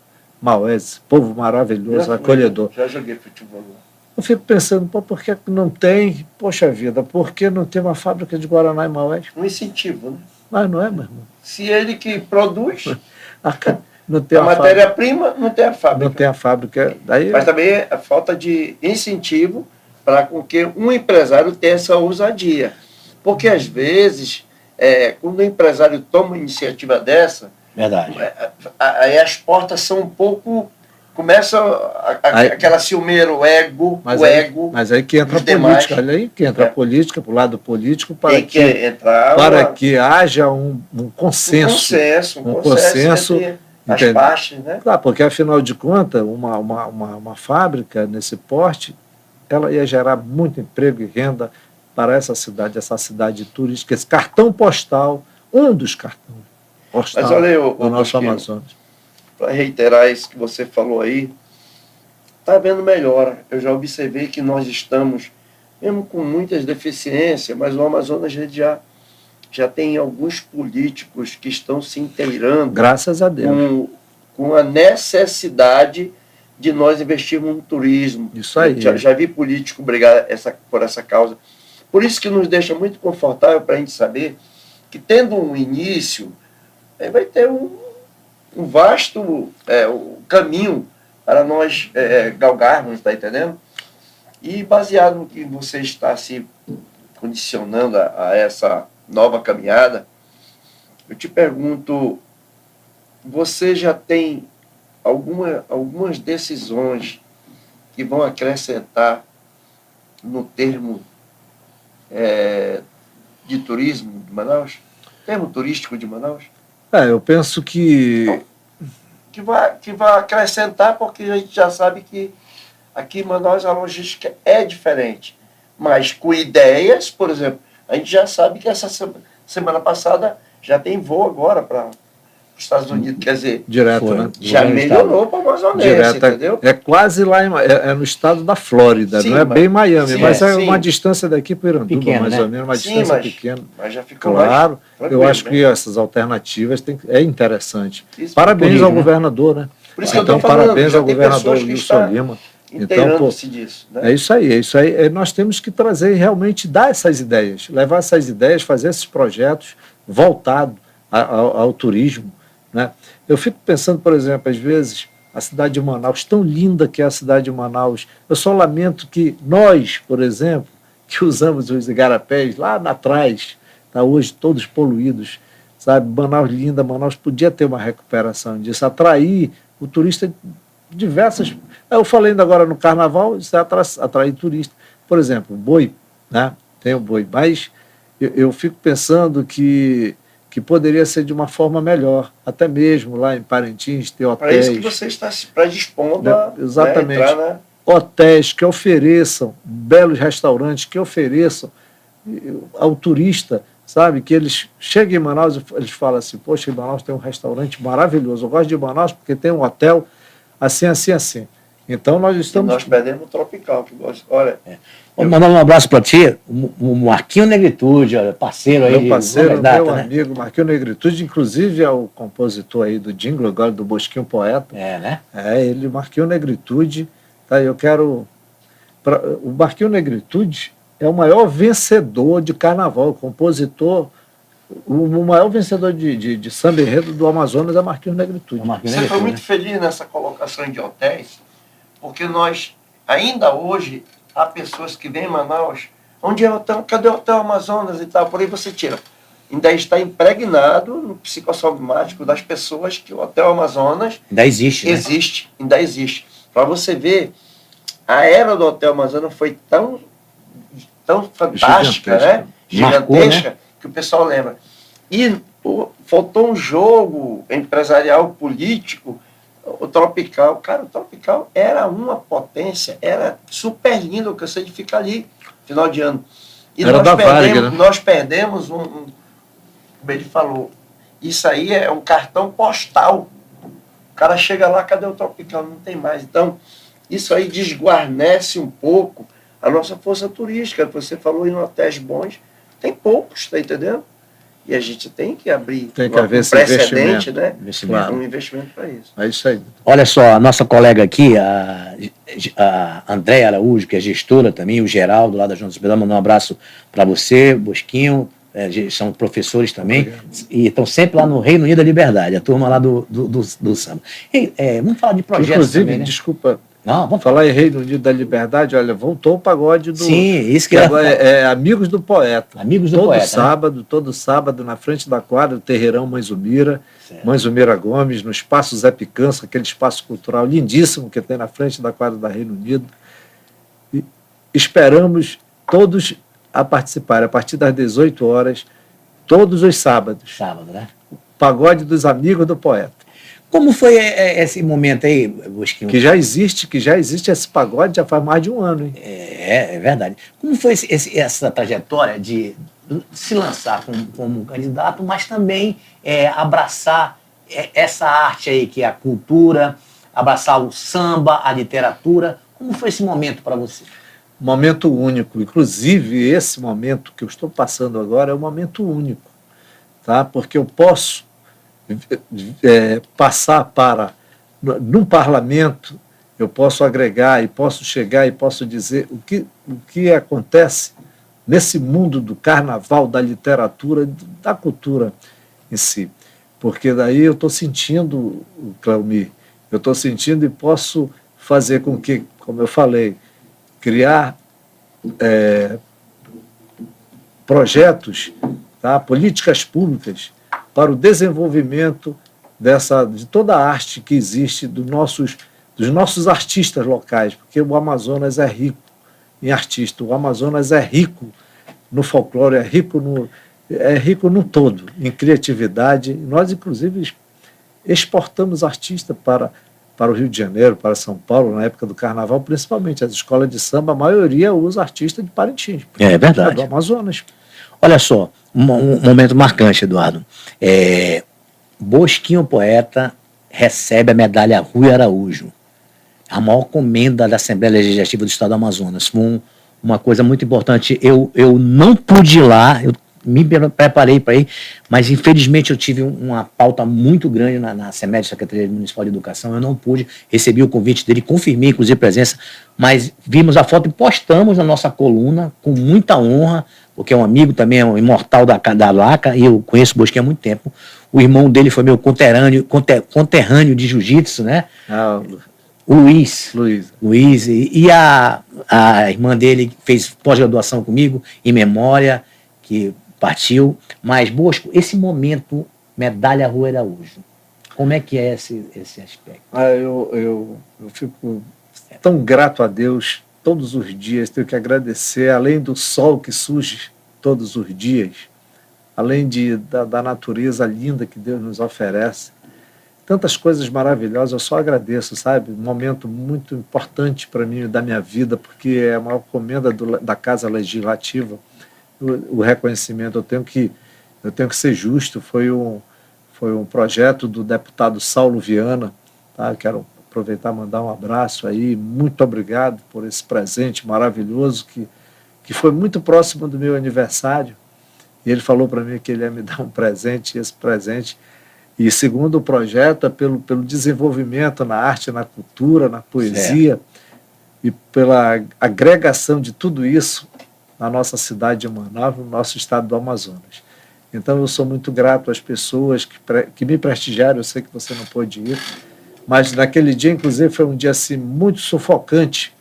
Maués, povo maravilhoso, acolhedor. Já joguei futebol lá. Eu fico pensando, por que não tem, poxa vida, por que não tem uma fábrica de Guaraná em Maués? Um incentivo, né? Mas não é, meu irmão. Se ele que produz... Não tem a matéria-prima, não tem a fábrica. Não tem a fábrica. Mas também a falta de incentivo para com que um empresário tenha essa ousadia. Porque, às vezes, quando o empresário toma uma iniciativa dessa, verdade, aí as portas são um pouco... Começa aquela ciumeira, o ego. Mas aí que entra a política. Olha aí que entra a política, para o lado político, para que haja um consenso. Um consenso as partes, né? Claro, porque, afinal de contas, uma fábrica nesse porte, ela ia gerar muito emprego e renda para essa cidade turística, esse cartão postal, um dos cartões postais do nosso Amazonas. Para reiterar isso que você falou aí, está havendo melhora. Eu já observei que nós estamos mesmo com muitas deficiências, mas o Amazonas a gente já tem alguns políticos que estão se inteirando. Graças a Deus. Com a necessidade de nós investirmos no turismo. Isso aí. Já vi político brigar por essa causa. Por isso que nos deixa muito confortável para a gente saber que, tendo um início, vai ter um vasto caminho para nós galgarmos, está entendendo? E baseado no que você está se condicionando a essa nova caminhada, eu te pergunto, você já tem algumas decisões que vão acrescentar no termo de turismo de Manaus? Termo turístico de Manaus? Eu penso que vai acrescentar, porque a gente já sabe que aqui em Manaus a logística é diferente. Mas com ideias, por exemplo, a gente já sabe que essa semana passada já tem voo agora para os Estados Unidos, quer dizer, direto, né? Já melhorou para o Amazonense, entendeu? É quase lá, no estado da Flórida, sim, não é bem Miami, mas é sim. uma distância daqui para Iranduba, Pequena, mais né? ou menos, uma Sim, distância pequena. Mas já ficou Claro, mais eu acho né? que essas alternativas é interessante. Isso, Parabéns turismo, ao né? governador, né? Por isso que eu Então, estou falando, parabéns já ao tem governador pessoas que Wilson estão Lima. inteirando-se disso. Né? É isso aí. Nós temos que trazer e realmente dar essas ideias, levar essas ideias, fazer esses projetos voltados ao turismo. Né? Eu fico pensando, por exemplo, às vezes, a cidade de Manaus, tão linda que é a cidade de Manaus, eu só lamento que nós, por exemplo, que usamos os igarapés lá atrás, tá hoje todos poluídos, sabe? Manaus linda, Manaus podia ter uma recuperação disso, atrair o turista diversas... Eu falei ainda agora no carnaval, isso é atrair turista. Por exemplo, boi, né? Tem o boi, mas eu fico pensando que poderia ser de uma forma melhor, até mesmo lá em Parintins, ter hotéis. Para isso que você está se predispondo a exatamente. Entrar na... Hotéis que ofereçam, belos restaurantes que ofereçam ao turista, sabe? Que eles chegam em Manaus e eles falam assim, poxa, em Manaus tem um restaurante maravilhoso, eu gosto de Manaus porque tem um hotel assim. Então nós estamos... Nós perdemos o Tropical, que gosta. Olha... Vou mandar um abraço para ti, o Marquinho Negritude, parceiro aí. Meu parceiro, meu né? amigo, Marquinho Negritude, inclusive é o compositor aí do jingle agora, do Bosquinho Poeta. Né? Ele, Marquinho Negritude, tá, eu quero... O Marquinho Negritude é o maior vencedor de carnaval, compositor, o maior vencedor de samba enredo do Amazonas é Marquinho Negritude. Você foi muito feliz nessa colocação de hotéis, porque nós, ainda hoje, há pessoas que vêm em Manaus, onde é o hotel, cadê o Hotel Amazonas e tal, por aí você tira. Ainda está impregnado no psicossomático das pessoas que o Hotel Amazonas ainda existe, ainda existe. Para você ver, a era do Hotel Amazonas foi tão fantástica, né? Gigantesca, né? Que o pessoal lembra. E faltou um jogo empresarial, político, o Tropical. Cara, o Tropical era uma potência, era super lindo, eu cansei de ficar ali, final de ano. E nós perdemos como ele falou, isso aí é um cartão postal. O cara chega lá, cadê o Tropical? Não tem mais. Então, isso aí desguarnece um pouco a nossa força turística. Você falou em hotéis bons, tem poucos, está entendendo? E a gente tem que abrir haver esse precedente, né? Claro. Um investimento para isso. É isso aí. Olha só, a nossa colega aqui, a Andréia Araújo, que é gestora também, o Geraldo, lá da Junta Hospedal, mandar um abraço para você, Bosquinho, são professores também, obrigado. E estão sempre lá no Reino Unido da Liberdade, a turma lá do samba. Vamos falar de projetos. Inclusive, também, né? Desculpa, não, vamos falar em Reino Unido da Liberdade, olha, voltou o pagode do... Sim, isso que Amigos do Poeta. Amigos do Poeta. Todo sábado, na frente da quadra, do Terreirão Mãe Zumira, Mãe Zumira Gomes, no Espaço Zé Picança, aquele espaço cultural lindíssimo que tem na frente da quadra da Reino Unido. E esperamos todos a participar, a partir das 18 horas, todos os sábados. Sábado, né? O pagode dos Amigos do Poeta. Como foi esse momento aí, Bosquinho? Que já existe esse pagode já faz mais de um ano. Hein? É verdade. Como foi essa trajetória de se lançar como candidato, mas também abraçar essa arte aí, que é a cultura, abraçar o samba, a literatura? Como foi esse momento para você? momento único. Inclusive, esse momento que eu estou passando agora é um momento único, tá? Porque eu posso passar num parlamento, eu posso agregar e posso chegar e posso dizer o que acontece nesse mundo do carnaval, da literatura, da cultura em si. Porque daí eu estou sentindo, Cleomir, eu estou sentindo e posso fazer com que, como eu falei, criar projetos, tá? Políticas públicas para o desenvolvimento de toda a arte que existe dos nossos artistas locais, porque o Amazonas é rico em artistas, o Amazonas é rico no folclore, é rico no todo, em criatividade. Nós, inclusive, exportamos artistas para o Rio de Janeiro, para São Paulo, na época do Carnaval, principalmente. As escolas de samba, a maioria usa artista de Parintins. É verdade. Do Amazonas. Olha só, um momento marcante, Eduardo. Bosquinho Poeta recebe a medalha Rui Araújo, a maior comenda da Assembleia Legislativa do Estado do Amazonas. Foi uma coisa muito importante. Eu não pude ir lá, eu me preparei para ir, mas infelizmente eu tive uma pauta muito grande na SEMED, Secretaria Municipal de Educação. Eu não pude, recebi o convite dele, confirmei inclusive presença, mas vimos a foto e postamos na nossa coluna com muita honra, porque é um amigo também, é um imortal da Laca, e eu conheço o Bosquinha há muito tempo. O irmão dele foi meu conterrâneo de jiu-jitsu, né? O Luiz. E a irmã dele fez pós-graduação comigo, em memória, que partiu. Mas, Bosco, esse momento, medalha Rui Araújo, como é que é esse aspecto? Eu fico tão grato a Deus todos os dias, tenho que agradecer, além do sol que surge todos os dias, além da natureza linda que Deus nos oferece, tantas coisas maravilhosas, eu só agradeço, sabe? Um momento muito importante para mim, da minha vida, porque é a maior comenda da Casa Legislativa, o reconhecimento. Eu tenho que ser justo. Foi um projeto do deputado Saulo Viana, tá? Quero aproveitar e mandar um abraço aí, muito obrigado por esse presente maravilhoso que foi muito próximo do meu aniversário, e ele falou para mim que ele ia me dar um presente, e esse presente, e segundo o projeto, é pelo desenvolvimento na arte, na cultura, na poesia, e pela agregação de tudo isso na nossa cidade de Manaus, no nosso estado do Amazonas. Então eu sou muito grato às pessoas que me prestigiaram. Eu sei que você não pôde ir, mas naquele dia, inclusive, foi um dia assim, muito sufocante,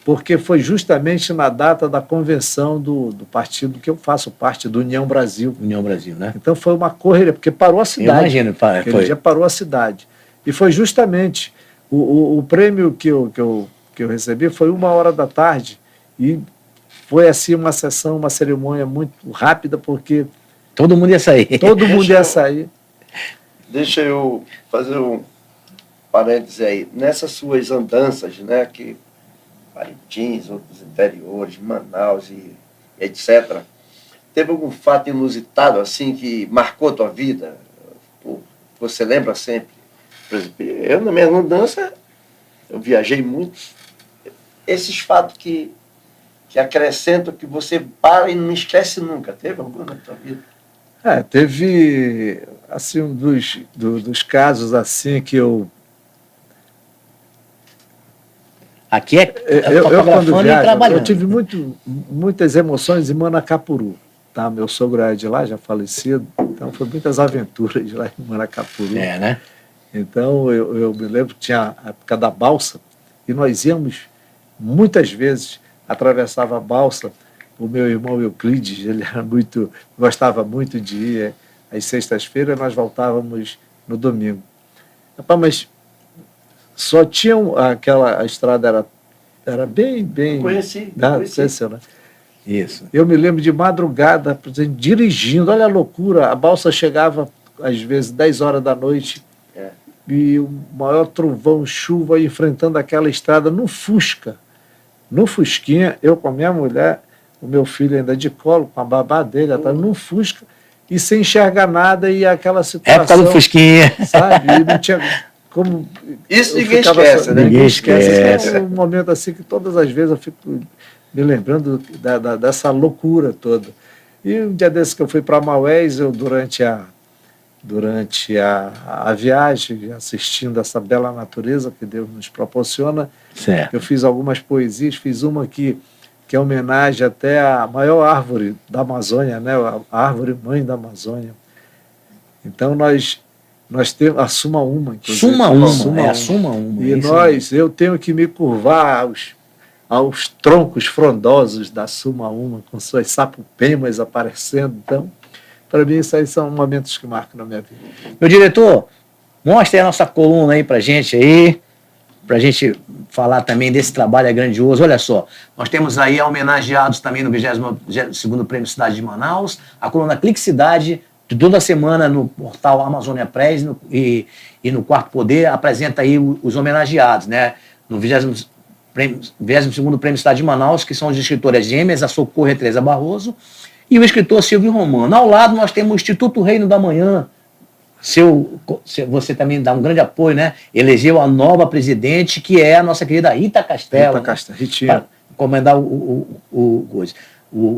porque foi justamente na data da convenção do partido que eu faço parte, do União Brasil. União Brasil, né? Então foi uma correria, porque parou a cidade. Imagino, aquele dia parou a cidade. E foi justamente o prêmio que eu recebi foi 13h, e foi assim uma sessão, uma cerimônia muito rápida, porque todo mundo ia sair. Deixa eu fazer um parêntese aí. Nessas suas andanças, né, que Parintins, outros interiores, Manaus e etc., teve algum fato inusitado assim que marcou a tua vida? Você lembra sempre? Por exemplo, eu na minha andança, eu viajei muito. Esses fatos que acrescentam, que você para e não esquece nunca. Teve algum na tua vida? Teve assim, um dos casos assim que eu... Aqui eu quando viajo, trabalhando. Eu tive muitas emoções em Manacapuru. Tá? Meu sogro era de lá, já falecido, então foi muitas aventuras de lá em Manacapuru. Né? Então eu me lembro que tinha a época da balsa, e nós íamos muitas vezes, atravessava a balsa. O meu irmão Euclides, ele gostava muito de ir às sextas-feiras, nós voltávamos no domingo. Mas só tinha a estrada era bem... Conheci. Conheceu, né? Isso. Eu me lembro de madrugada, por exemplo, dirigindo, olha a loucura, a balsa chegava às vezes 10 horas da noite, e o maior trovão, chuva, enfrentando aquela estrada no Fusca, no Fusquinha, eu com a minha mulher, o meu filho ainda de colo, com a babá dele, no Fusca, e sem enxergar nada, e aquela situação... Época do Fusquinha. Sabe? E não tinha como... Isso ninguém esquece, né? Ninguém esquece. É um momento assim que todas as vezes eu fico me lembrando dessa loucura toda. E um dia desses que eu fui para Maués, eu durante a viagem, assistindo essa bela natureza que Deus nos proporciona, Certo. eu fiz algumas poesias, fiz uma que é homenagem até à maior árvore da Amazônia, né? A árvore mãe da Amazônia. Então nós temos a Suma Uma, inclusive. A Suma Uma. E eu tenho que me curvar aos troncos frondosos da Suma Uma, com suas sapupemas aparecendo. Então, para mim, isso aí são momentos que marcam na minha vida. Meu diretor, mostre a nossa coluna aí pra gente gente falar também desse trabalho grandioso. Olha só, nós temos aí homenageados também no 22º Prêmio Cidade de Manaus, a coluna Clique Cidade, de toda semana no portal Amazônia Press e no Quarto Poder, apresenta aí os homenageados, né? No 22º Prêmio Cidade de Manaus, que são os escritores gêmeas, a Socorro e a Teresa Barroso, e o escritor Silvio Romano. Ao lado nós temos o Instituto Reino da Manhã. Você também dá um grande apoio, né? Elegeu a nova presidente, que é a nossa querida Rita Castelo. Ritinha. Para comandar o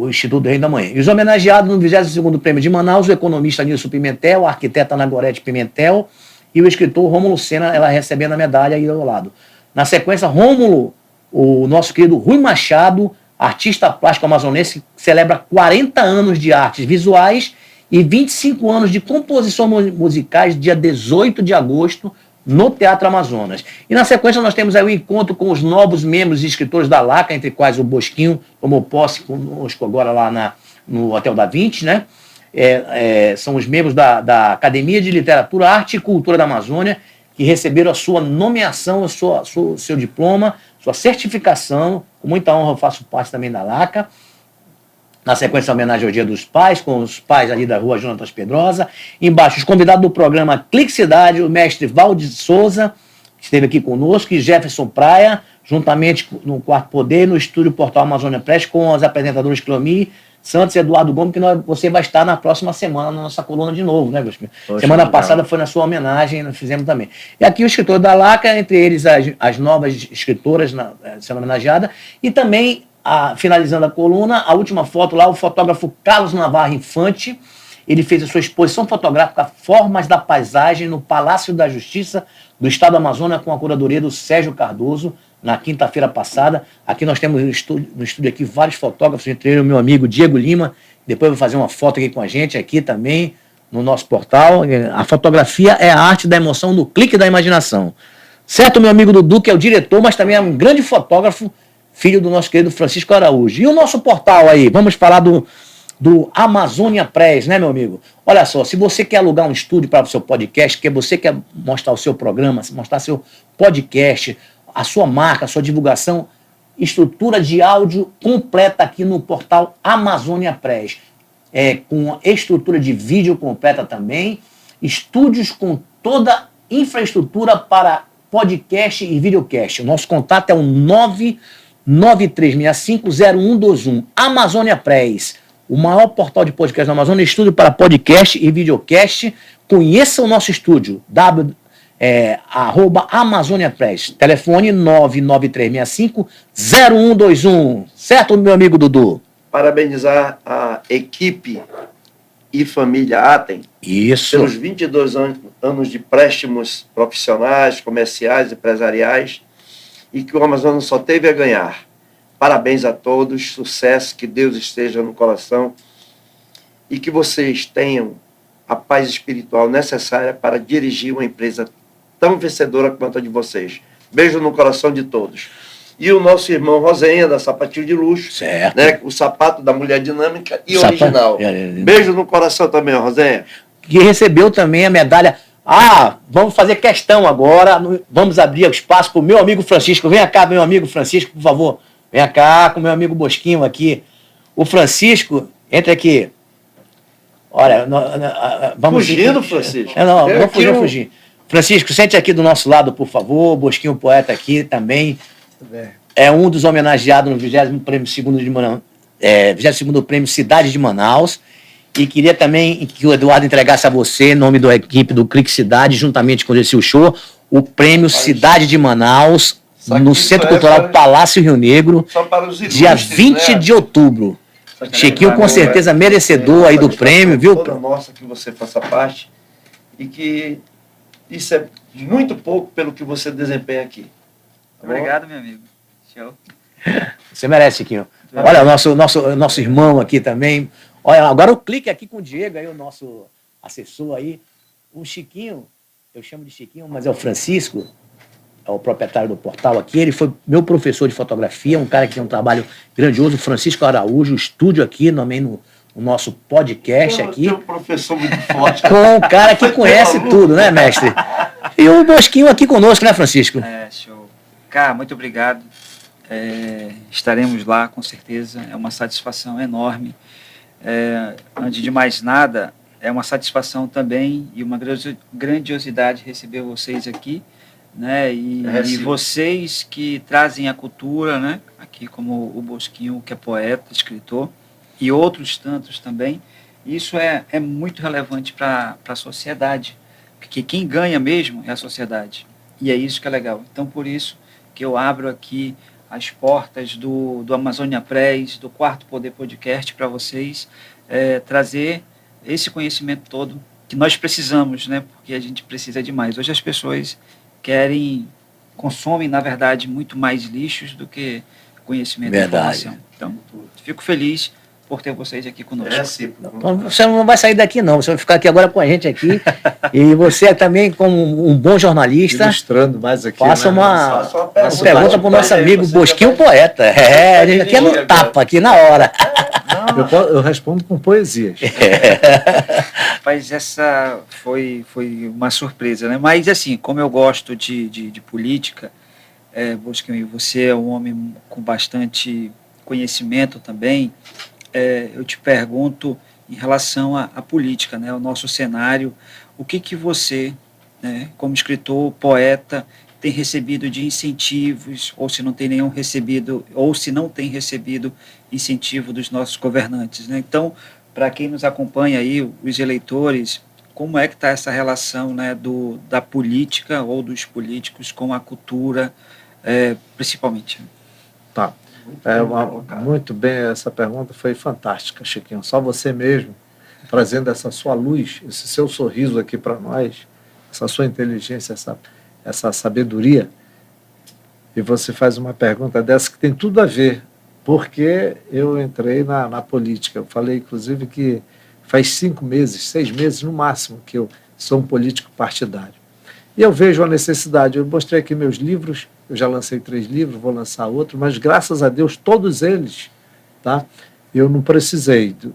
Instituto Reino da Manhã. E os homenageados no 22º Prêmio de Manaus, o economista Nilson Pimentel, a arquiteta Ana Gorete Pimentel e o escritor Rômulo Sena, ela recebendo a medalha aí ao lado. Na sequência, Rômulo, o nosso querido Rui Machado, artista plástico amazonense, que celebra 40 anos de artes visuais e 25 anos de composição musicais, dia 18 de agosto, no Teatro Amazonas. E na sequência nós temos aí o encontro com os novos membros e escritores da LACA, entre quais o Bosquinho tomou posse conosco agora lá no Hotel da Vinci, né? São os membros da Academia de Literatura, Arte e Cultura da Amazônia, que receberam a sua nomeação, seu diploma, sua certificação. Com muita honra eu faço parte também da LACA. Na sequência, a homenagem ao Dia dos Pais, com os pais ali da rua Jonatas Pedrosa. Embaixo, os convidados do programa Clique Cidade, o mestre Valdir Souza, que esteve aqui conosco, e Jefferson Praia, juntamente no Quarto Poder, no estúdio Portal Amazônia Press, com os apresentadores Cleomir Santos e Eduardo Gomes, que você vai estar na próxima semana na nossa coluna de novo, né, Bosquinho? Semana passada foi na sua homenagem, nós fizemos também. E aqui o escritor da LACA, entre eles as novas escritoras sendo homenageadas, e também, finalizando a coluna, a última foto lá, o fotógrafo Carlos Navarro Infante, ele fez a sua exposição fotográfica Formas da Paisagem no Palácio da Justiça do Estado do Amazonas, com a curadoria do Sérgio Cardoso, na quinta-feira passada. Aqui nós temos no estúdio aqui vários fotógrafos, entre eles o meu amigo Diego Lima, depois vai fazer uma foto aqui com a gente, aqui também, no nosso portal. A fotografia é a arte da emoção, do clique da imaginação. Certo, meu amigo Dudu, que é o diretor, mas também é um grande fotógrafo, filho do nosso querido Francisco Araújo. E o nosso portal aí, vamos falar do Amazônia Press, né, meu amigo? Olha só, se você quer alugar um estúdio para o seu podcast, você quer mostrar o seu programa, mostrar seu podcast, a sua marca, a sua divulgação, estrutura de áudio completa aqui no portal Amazônia Press. Com estrutura de vídeo completa também, estúdios com toda a infraestrutura para podcast e videocast. O nosso contato é o 993650121. Amazônia Press, o maior portal de podcast da Amazônia, estúdio para podcast e videocast. Conheça o nosso estúdio, @Amazônia Press. Telefone 993650121. Certo, meu amigo Dudu? Parabenizar a equipe e família Atem. Isso. Pelos 22 anos de préstimos profissionais, comerciais, empresariais, e que o Amazonas só teve a ganhar. Parabéns a todos, sucesso, que Deus esteja no coração e que vocês tenham a paz espiritual necessária para dirigir uma empresa tão vencedora quanto a de vocês. Beijo no coração de todos. E o nosso irmão Rosenha, da Sapatinho de Luxo, certo, né, o sapato da mulher dinâmica e original. Beijo no coração também, Rosenha. Que recebeu também a medalha. Vamos fazer questão agora, vamos abrir o espaço para o meu amigo Francisco. Vem cá, meu amigo Francisco, por favor. Vem cá com o meu amigo Bosquinho aqui. O Francisco, entra aqui. Olha, vamos... Fugindo, Francisco. Não vou fugir. Francisco, sente aqui do nosso lado, por favor. Bosquinho Poeta aqui também. É um dos homenageados no 22º Prêmio Cidade de Manaus. E queria também que o Eduardo entregasse a você, em nome da equipe do Clique Cidade, juntamente com o Gessil Show, o Prêmio Cidade de Manaus no Centro Cultural Palácio Rio Negro, Só para os dia ilustres, 20 né? de outubro. Chiquinho, com certeza, merecedor aí do prêmio, viu? Toda nossa que você faça parte e que isso é muito pouco pelo que você desempenha aqui. Tá bom? Obrigado, meu amigo. Show. Você merece, Chiquinho. Olha, o nosso irmão aqui também. Olha, agora o clique aqui com o Diego, aí, o nosso assessor aí. O Chiquinho, eu chamo de Chiquinho, mas é o Francisco, é o proprietário do portal aqui. Ele foi meu professor de fotografia, um cara que tem um trabalho grandioso, Francisco Araújo, o estúdio aqui, também no nosso podcast aqui. Tem um professor muito forte. Com um cara que conhece tudo, né, mestre? E o Bosquinho aqui conosco, né, Francisco? Show. Cara, muito obrigado. Estaremos lá, com certeza. É uma satisfação enorme. Antes de mais nada, é uma satisfação também e uma grandiosidade receber vocês aqui, né? E vocês que trazem a cultura, né? Aqui como o Bosquinho, que é poeta, escritor, e outros tantos também. Isso é muito relevante para a sociedade, porque quem ganha mesmo é a sociedade. E é isso que é legal. Então, por isso que eu abro aqui as portas do Amazônia Press, do Quarto Poder Podcast, para vocês trazer esse conhecimento todo que nós precisamos, né? Porque a gente precisa demais. Hoje as pessoas consomem, na verdade, muito mais lixos do que conhecimento e informação. Então, fico feliz por ter vocês aqui conosco. Então, você não vai sair daqui, não. Você vai ficar aqui agora com a gente aqui. E você também, como um bom jornalista, ilustrando mais aqui, faça uma pergunta para o nosso amigo Bosquinho Poeta. A gente aqui é no tapa, aqui na hora. Eu respondo com poesias. Mas essa foi uma surpresa, né? Mas, assim, como eu gosto de política, Bosquinho, você é um homem com bastante conhecimento também. Eu te pergunto em relação à política, né? O nosso cenário, o que você, né, como escritor, poeta, tem recebido de incentivos, ou se não tem nenhum recebido, ou se não tem recebido incentivo dos nossos governantes, né? Então, para quem nos acompanha aí, os eleitores, como é que está essa relação, né, da política ou dos políticos com a cultura, principalmente? Tá. Muito bem, essa pergunta foi fantástica, Chiquinho. Só você mesmo, trazendo essa sua luz, esse seu sorriso aqui para nós, essa sua inteligência, essa sabedoria, e você faz uma pergunta dessa que tem tudo a ver, porque eu entrei na política. Eu falei, inclusive, que faz 5 meses, 6 meses no máximo, que eu sou um político partidário. E eu vejo a necessidade. Eu mostrei aqui meus livros, eu já lancei 3 livros, vou lançar outro, mas graças a Deus, todos eles, tá? Eu não precisei do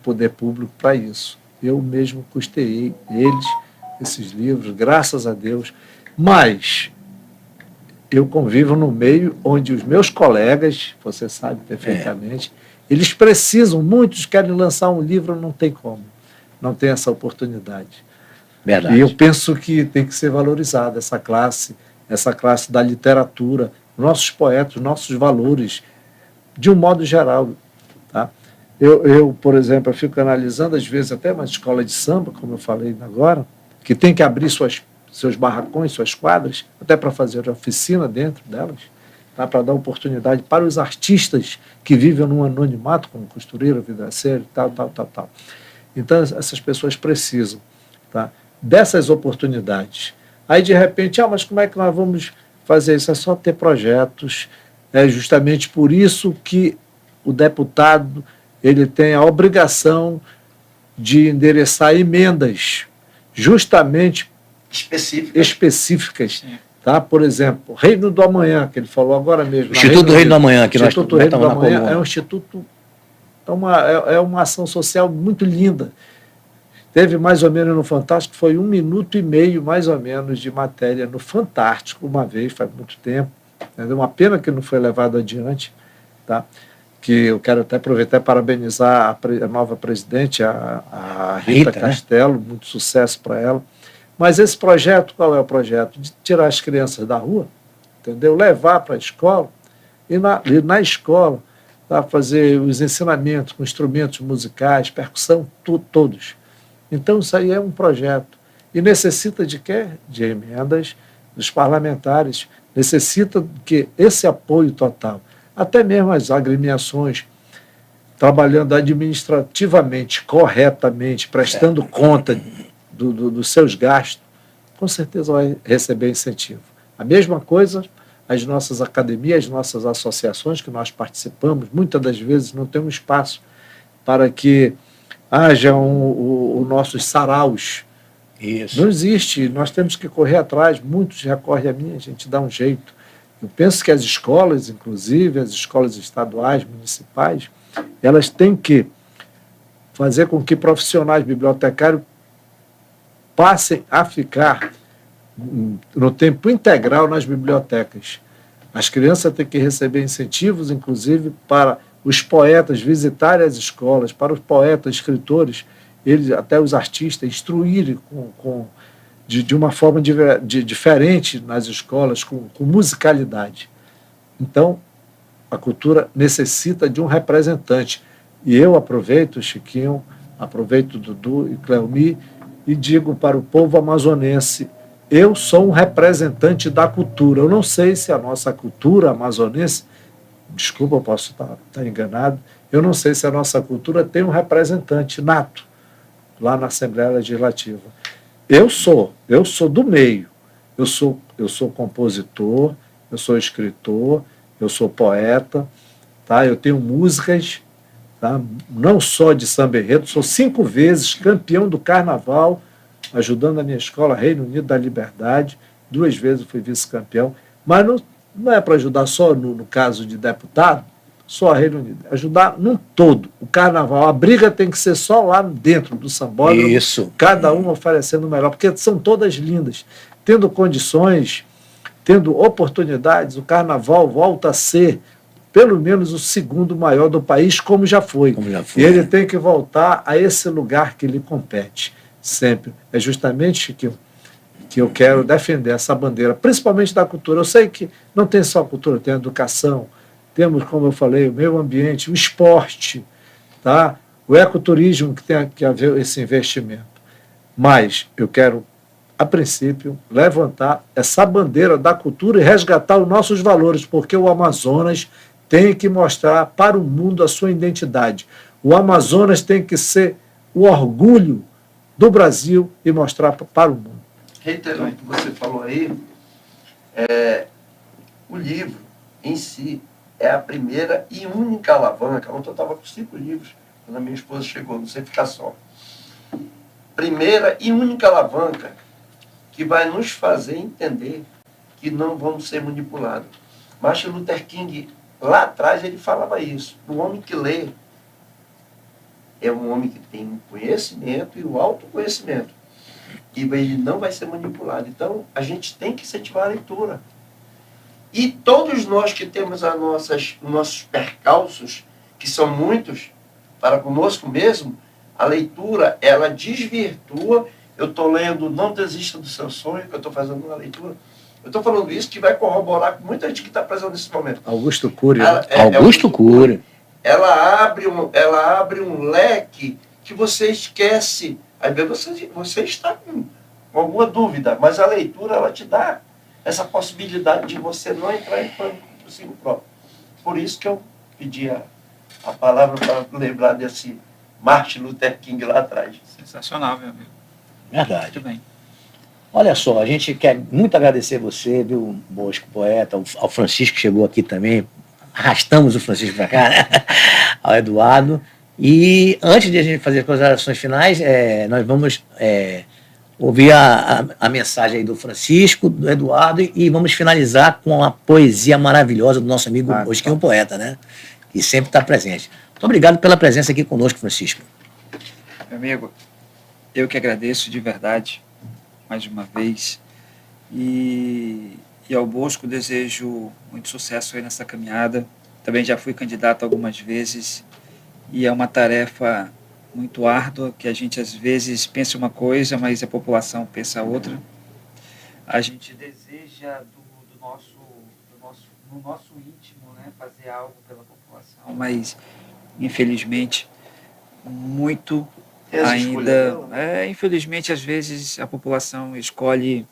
poder público para isso. Eu mesmo custeei esses livros, graças a Deus. Mas eu convivo no meio onde os meus colegas, você sabe perfeitamente, eles precisam, muitos querem lançar um livro, não tem como, não tem essa oportunidade. Verdade. E eu penso que tem que ser valorizada essa classe da literatura, nossos poetas, nossos valores, de um modo geral. Tá? Eu, por exemplo, eu fico analisando, às vezes, até uma escola de samba, como eu falei agora, que tem que abrir seus barracões, suas quadras, até para fazer oficina dentro delas, tá? Para dar oportunidade para os artistas que vivem num anonimato, como costureira, vidraceiro, tal. Então, essas pessoas precisam, tá, dessas oportunidades. Aí, de repente, mas como é que nós vamos fazer isso? É só ter projetos. É justamente por isso que o deputado ele tem a obrigação de endereçar emendas justamente específicas. Tá? Por exemplo, Reino do Amanhã, que ele falou agora mesmo. Instituto Reino do Amanhã, que Instituto Reino do Amanhã é um instituto, é uma ação social muito linda. Teve mais ou menos no Fantástico, foi 1 minuto e meio, mais ou menos, de matéria no Fantástico, uma vez, faz muito tempo. É uma pena que não foi levado adiante, tá? Que eu quero até aproveitar e parabenizar a nova presidente, a Rita Castelo, né? Muito sucesso para ela. Mas esse projeto, qual é o projeto? De tirar as crianças da rua, entendeu? Levar para a escola, e na escola, tá? Fazer os ensinamentos com instrumentos musicais, percussão, todos. Então, isso aí é um projeto. E necessita de quê? De emendas dos parlamentares, necessita que esse apoio total, até mesmo as agremiações, trabalhando administrativamente, corretamente, prestando conta dos seus gastos, com certeza vai receber incentivo. A mesma coisa, as nossas academias, as nossas associações que nós participamos, muitas das vezes não tem um espaço para que haja os nossos saraus. Isso. Não existe, nós temos que correr atrás, muitos recorrem a mim, a gente dá um jeito. Eu penso que as escolas, inclusive, as escolas estaduais, municipais, elas têm que fazer com que profissionais bibliotecários passem a ficar no tempo integral nas bibliotecas. As crianças têm que receber incentivos, inclusive, para os poetas visitarem as escolas, para os poetas, escritores, eles, até os artistas, instruírem de uma forma diferente nas escolas, com musicalidade. Então, a cultura necessita de um representante. E eu aproveito, Chiquinho, aproveito o Dudu e Cleomir, e digo para o povo amazonense, eu sou um representante da cultura. Eu não sei se a nossa cultura amazonense, desculpa, eu posso estar enganado, eu não sei se a nossa cultura tem um representante nato lá na Assembleia Legislativa. Eu sou do meio. Eu sou compositor, eu sou escritor, eu sou poeta, tá? Eu tenho músicas, tá? Não só de samba enredo, sou 5 vezes campeão do carnaval, ajudando a minha escola, Reino Unido da Liberdade, 2 vezes eu fui vice-campeão, mas não é para ajudar só no caso de deputado, só a Reino Unido, ajudar num todo, o carnaval, a briga tem que ser só lá dentro do sambódromo, Isso. Cada um oferecendo o melhor, porque são todas lindas, tendo condições, tendo oportunidades, o carnaval volta a ser pelo menos o 2º maior do país, como já foi. E ele tem que voltar a esse lugar que lhe compete, sempre. É justamente que eu quero defender essa bandeira, principalmente da cultura. Eu sei que não tem só cultura, tem a educação, temos, como eu falei, o meio ambiente, o esporte, tá? O ecoturismo, que tem que haver esse investimento. Mas eu quero, a princípio, levantar essa bandeira da cultura e resgatar os nossos valores, porque o Amazonas tem que mostrar para o mundo a sua identidade. O Amazonas tem que ser o orgulho do Brasil e mostrar para o mundo. Reiterando o que você falou aí, o livro em si é a primeira e única alavanca. Ontem eu estava com 5 livros, quando a minha esposa chegou, não sei ficar só. Primeira e única alavanca que vai nos fazer entender que não vamos ser manipulados. Martin Luther King, lá atrás, ele falava isso. O homem que lê é um homem que tem o conhecimento e o autoconhecimento. E ele não vai ser manipulado. Então, a gente tem que incentivar a leitura. E todos nós que temos nossos percalços, que são muitos, para conosco mesmo, a leitura, ela desvirtua. Eu estou lendo Não Desista do Seu Sonho, que eu estou fazendo uma leitura. Eu estou falando isso que vai corroborar com muita gente que está presente nesse momento. Augusto Cury. Augusto Cury. Ela abre um leque que você esquece. Às vezes você está com alguma dúvida, mas a leitura ela te dá essa possibilidade de você não entrar em pânico por si próprio. Por isso que eu pedi a palavra para lembrar desse Martin Luther King lá atrás. Sensacional, meu amigo. Verdade. Muito bem. Olha só, a gente quer muito agradecer você, viu, Bosco, poeta, ao Francisco que chegou aqui também, arrastamos o Francisco para cá, né? Ao Eduardo. E antes de a gente fazer as considerações finais, nós vamos ouvir a mensagem aí do Francisco, do Eduardo, e vamos finalizar com a poesia maravilhosa do nosso amigo Bosquinho Poeta, né? Que sempre está presente. Muito obrigado pela presença aqui conosco, Francisco. Meu amigo, eu que agradeço de verdade, mais uma vez, e ao Bosco desejo muito sucesso aí nessa caminhada. Também já fui candidato algumas vezes, e é uma tarefa muito árdua, que a gente às vezes pensa uma coisa, mas a população pensa outra. A gente deseja no nosso íntimo, né, fazer algo pela população, mas infelizmente muito ainda, infelizmente às vezes a população escolhe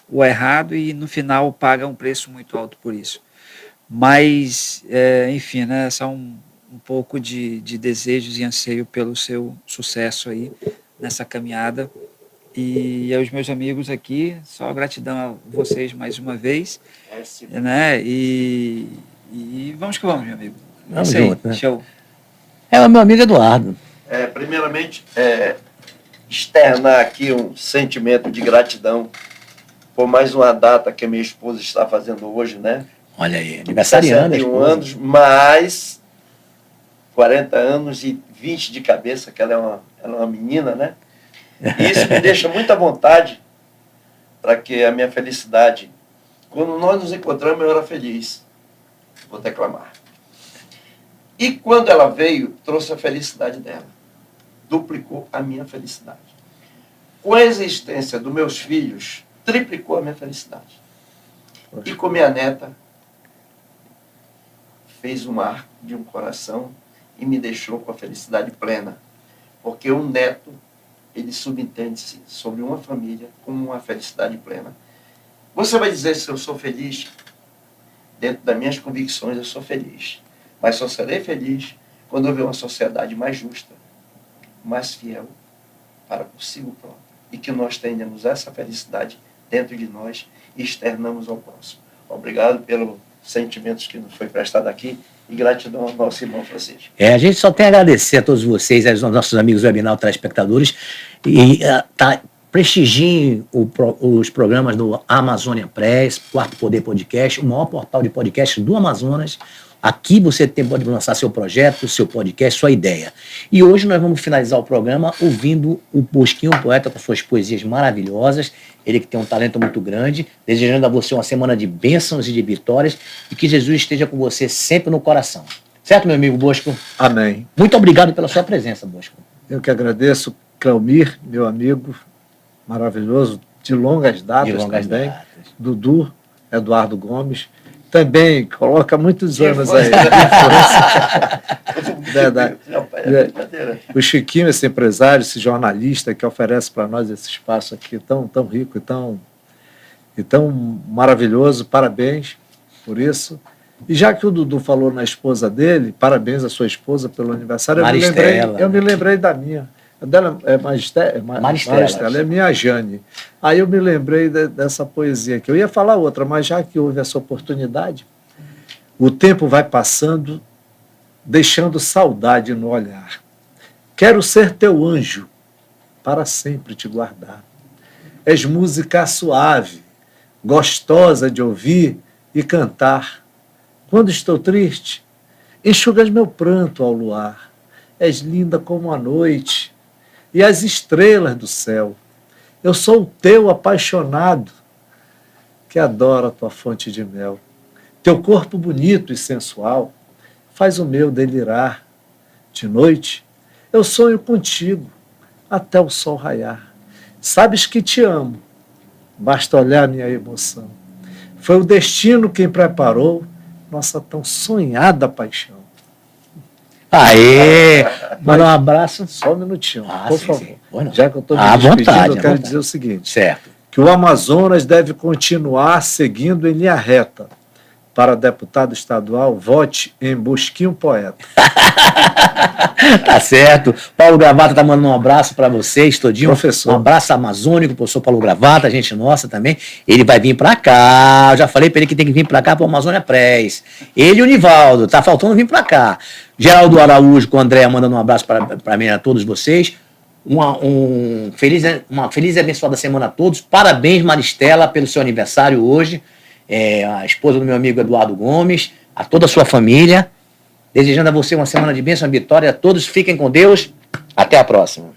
o errado e no final paga um preço muito alto por isso. Mas, enfim, né, só um pouco de desejos e anseio pelo seu sucesso aí nessa caminhada. E aos meus amigos aqui, só gratidão a vocês mais uma vez, né? E vamos que vamos, meu amigo. Vamos isso aí, junto, né? show. É o meu amigo Eduardo. Primeiramente, externar aqui um sentimento de gratidão por mais uma data que a minha esposa está fazendo hoje, né? Olha aí, aniversariando. 61 anos, mais 40 anos e 20 de cabeça, que ela é uma menina, né? E isso me deixa muita vontade para que a minha felicidade... Quando nós nos encontramos, eu era feliz. Vou declamar. E quando ela veio, trouxe a felicidade dela. Duplicou a minha felicidade. Com a existência dos meus filhos, triplicou a minha felicidade. E com minha neta, fez um arco de um coração e me deixou com a felicidade plena. Porque o neto, ele subentende-se sobre uma família com uma felicidade plena. Você vai dizer se eu sou feliz? Dentro das minhas convicções, eu sou feliz. Mas só serei feliz quando eu ver uma sociedade mais justa, mais fiel para consigo próprio. E que nós tenhamos essa felicidade dentro de nós e externamos ao próximo. Obrigado pelos sentimentos que nos foi prestado aqui e gratidão ao nosso irmão Francisco. A gente só tem a agradecer a todos vocês, aos nossos amigos webinar telespectadores, e prestigiem os programas do Amazônia Press, Quarto Poder Podcast, o maior portal de podcast do Amazonas. Aqui você pode lançar seu projeto, seu podcast, sua ideia. E hoje nós vamos finalizar o programa ouvindo o Bosquinho Poeta com suas poesias maravilhosas, ele que tem um talento muito grande, desejando a você uma semana de bênçãos e de vitórias e que Jesus esteja com você sempre no coração. Certo, meu amigo Bosco? Amém. Muito obrigado pela sua presença, Bosco. Eu que agradeço, Cleomir, meu amigo maravilhoso, de longas datas também. Dudu, Eduardo Gomes, também coloca muitos anos aí. O Chiquinho, esse empresário, esse jornalista que oferece para nós esse espaço aqui tão rico e tão maravilhoso. Parabéns por isso. E já que o Dudu falou na esposa dele, parabéns à sua esposa pelo aniversário. Eu me lembrei da minha. A dela é Maristela, é minha Jane. Aí eu me lembrei dessa poesia aqui. Eu ia falar outra, mas já que houve essa oportunidade, o tempo vai passando, deixando saudade no olhar. Quero ser teu anjo, para sempre te guardar. És música suave, gostosa de ouvir e cantar. Quando estou triste, enxugas meu pranto ao luar. És linda como a noite e as estrelas do céu. Eu sou o teu apaixonado, que adora a tua fonte de mel. Teu corpo bonito e sensual faz o meu delirar. De noite, eu sonho contigo até o sol raiar. Sabes que te amo, basta olhar minha emoção. Foi o destino quem preparou nossa tão sonhada paixão. Aê! Manda um abraço. Só um minutinho, por favor. Sim. Bueno. Já que eu estou me despedindo, eu quero dizer o seguinte. Certo. Que o Amazonas deve continuar seguindo em linha reta. Para deputado estadual, vote em Bosquinho Poeta. Tá certo. Paulo Gravata tá mandando um abraço para vocês, todinho. Professor. Um abraço amazônico, professor Paulo Gravata, gente nossa também. Ele vai vir para cá. Eu já falei para ele que tem que vir para cá para o Amazônia Press. Ele e o Nivaldo, tá faltando vir para cá. Geraldo Araújo com o André mandando um abraço para mim e a todos vocês. Uma feliz e abençoada semana a todos. Parabéns, Maristela, pelo seu aniversário hoje. A esposa do meu amigo Eduardo Gomes, a toda a sua família. Desejando a você uma semana de bênção e vitória. A todos fiquem com Deus. Até a próxima.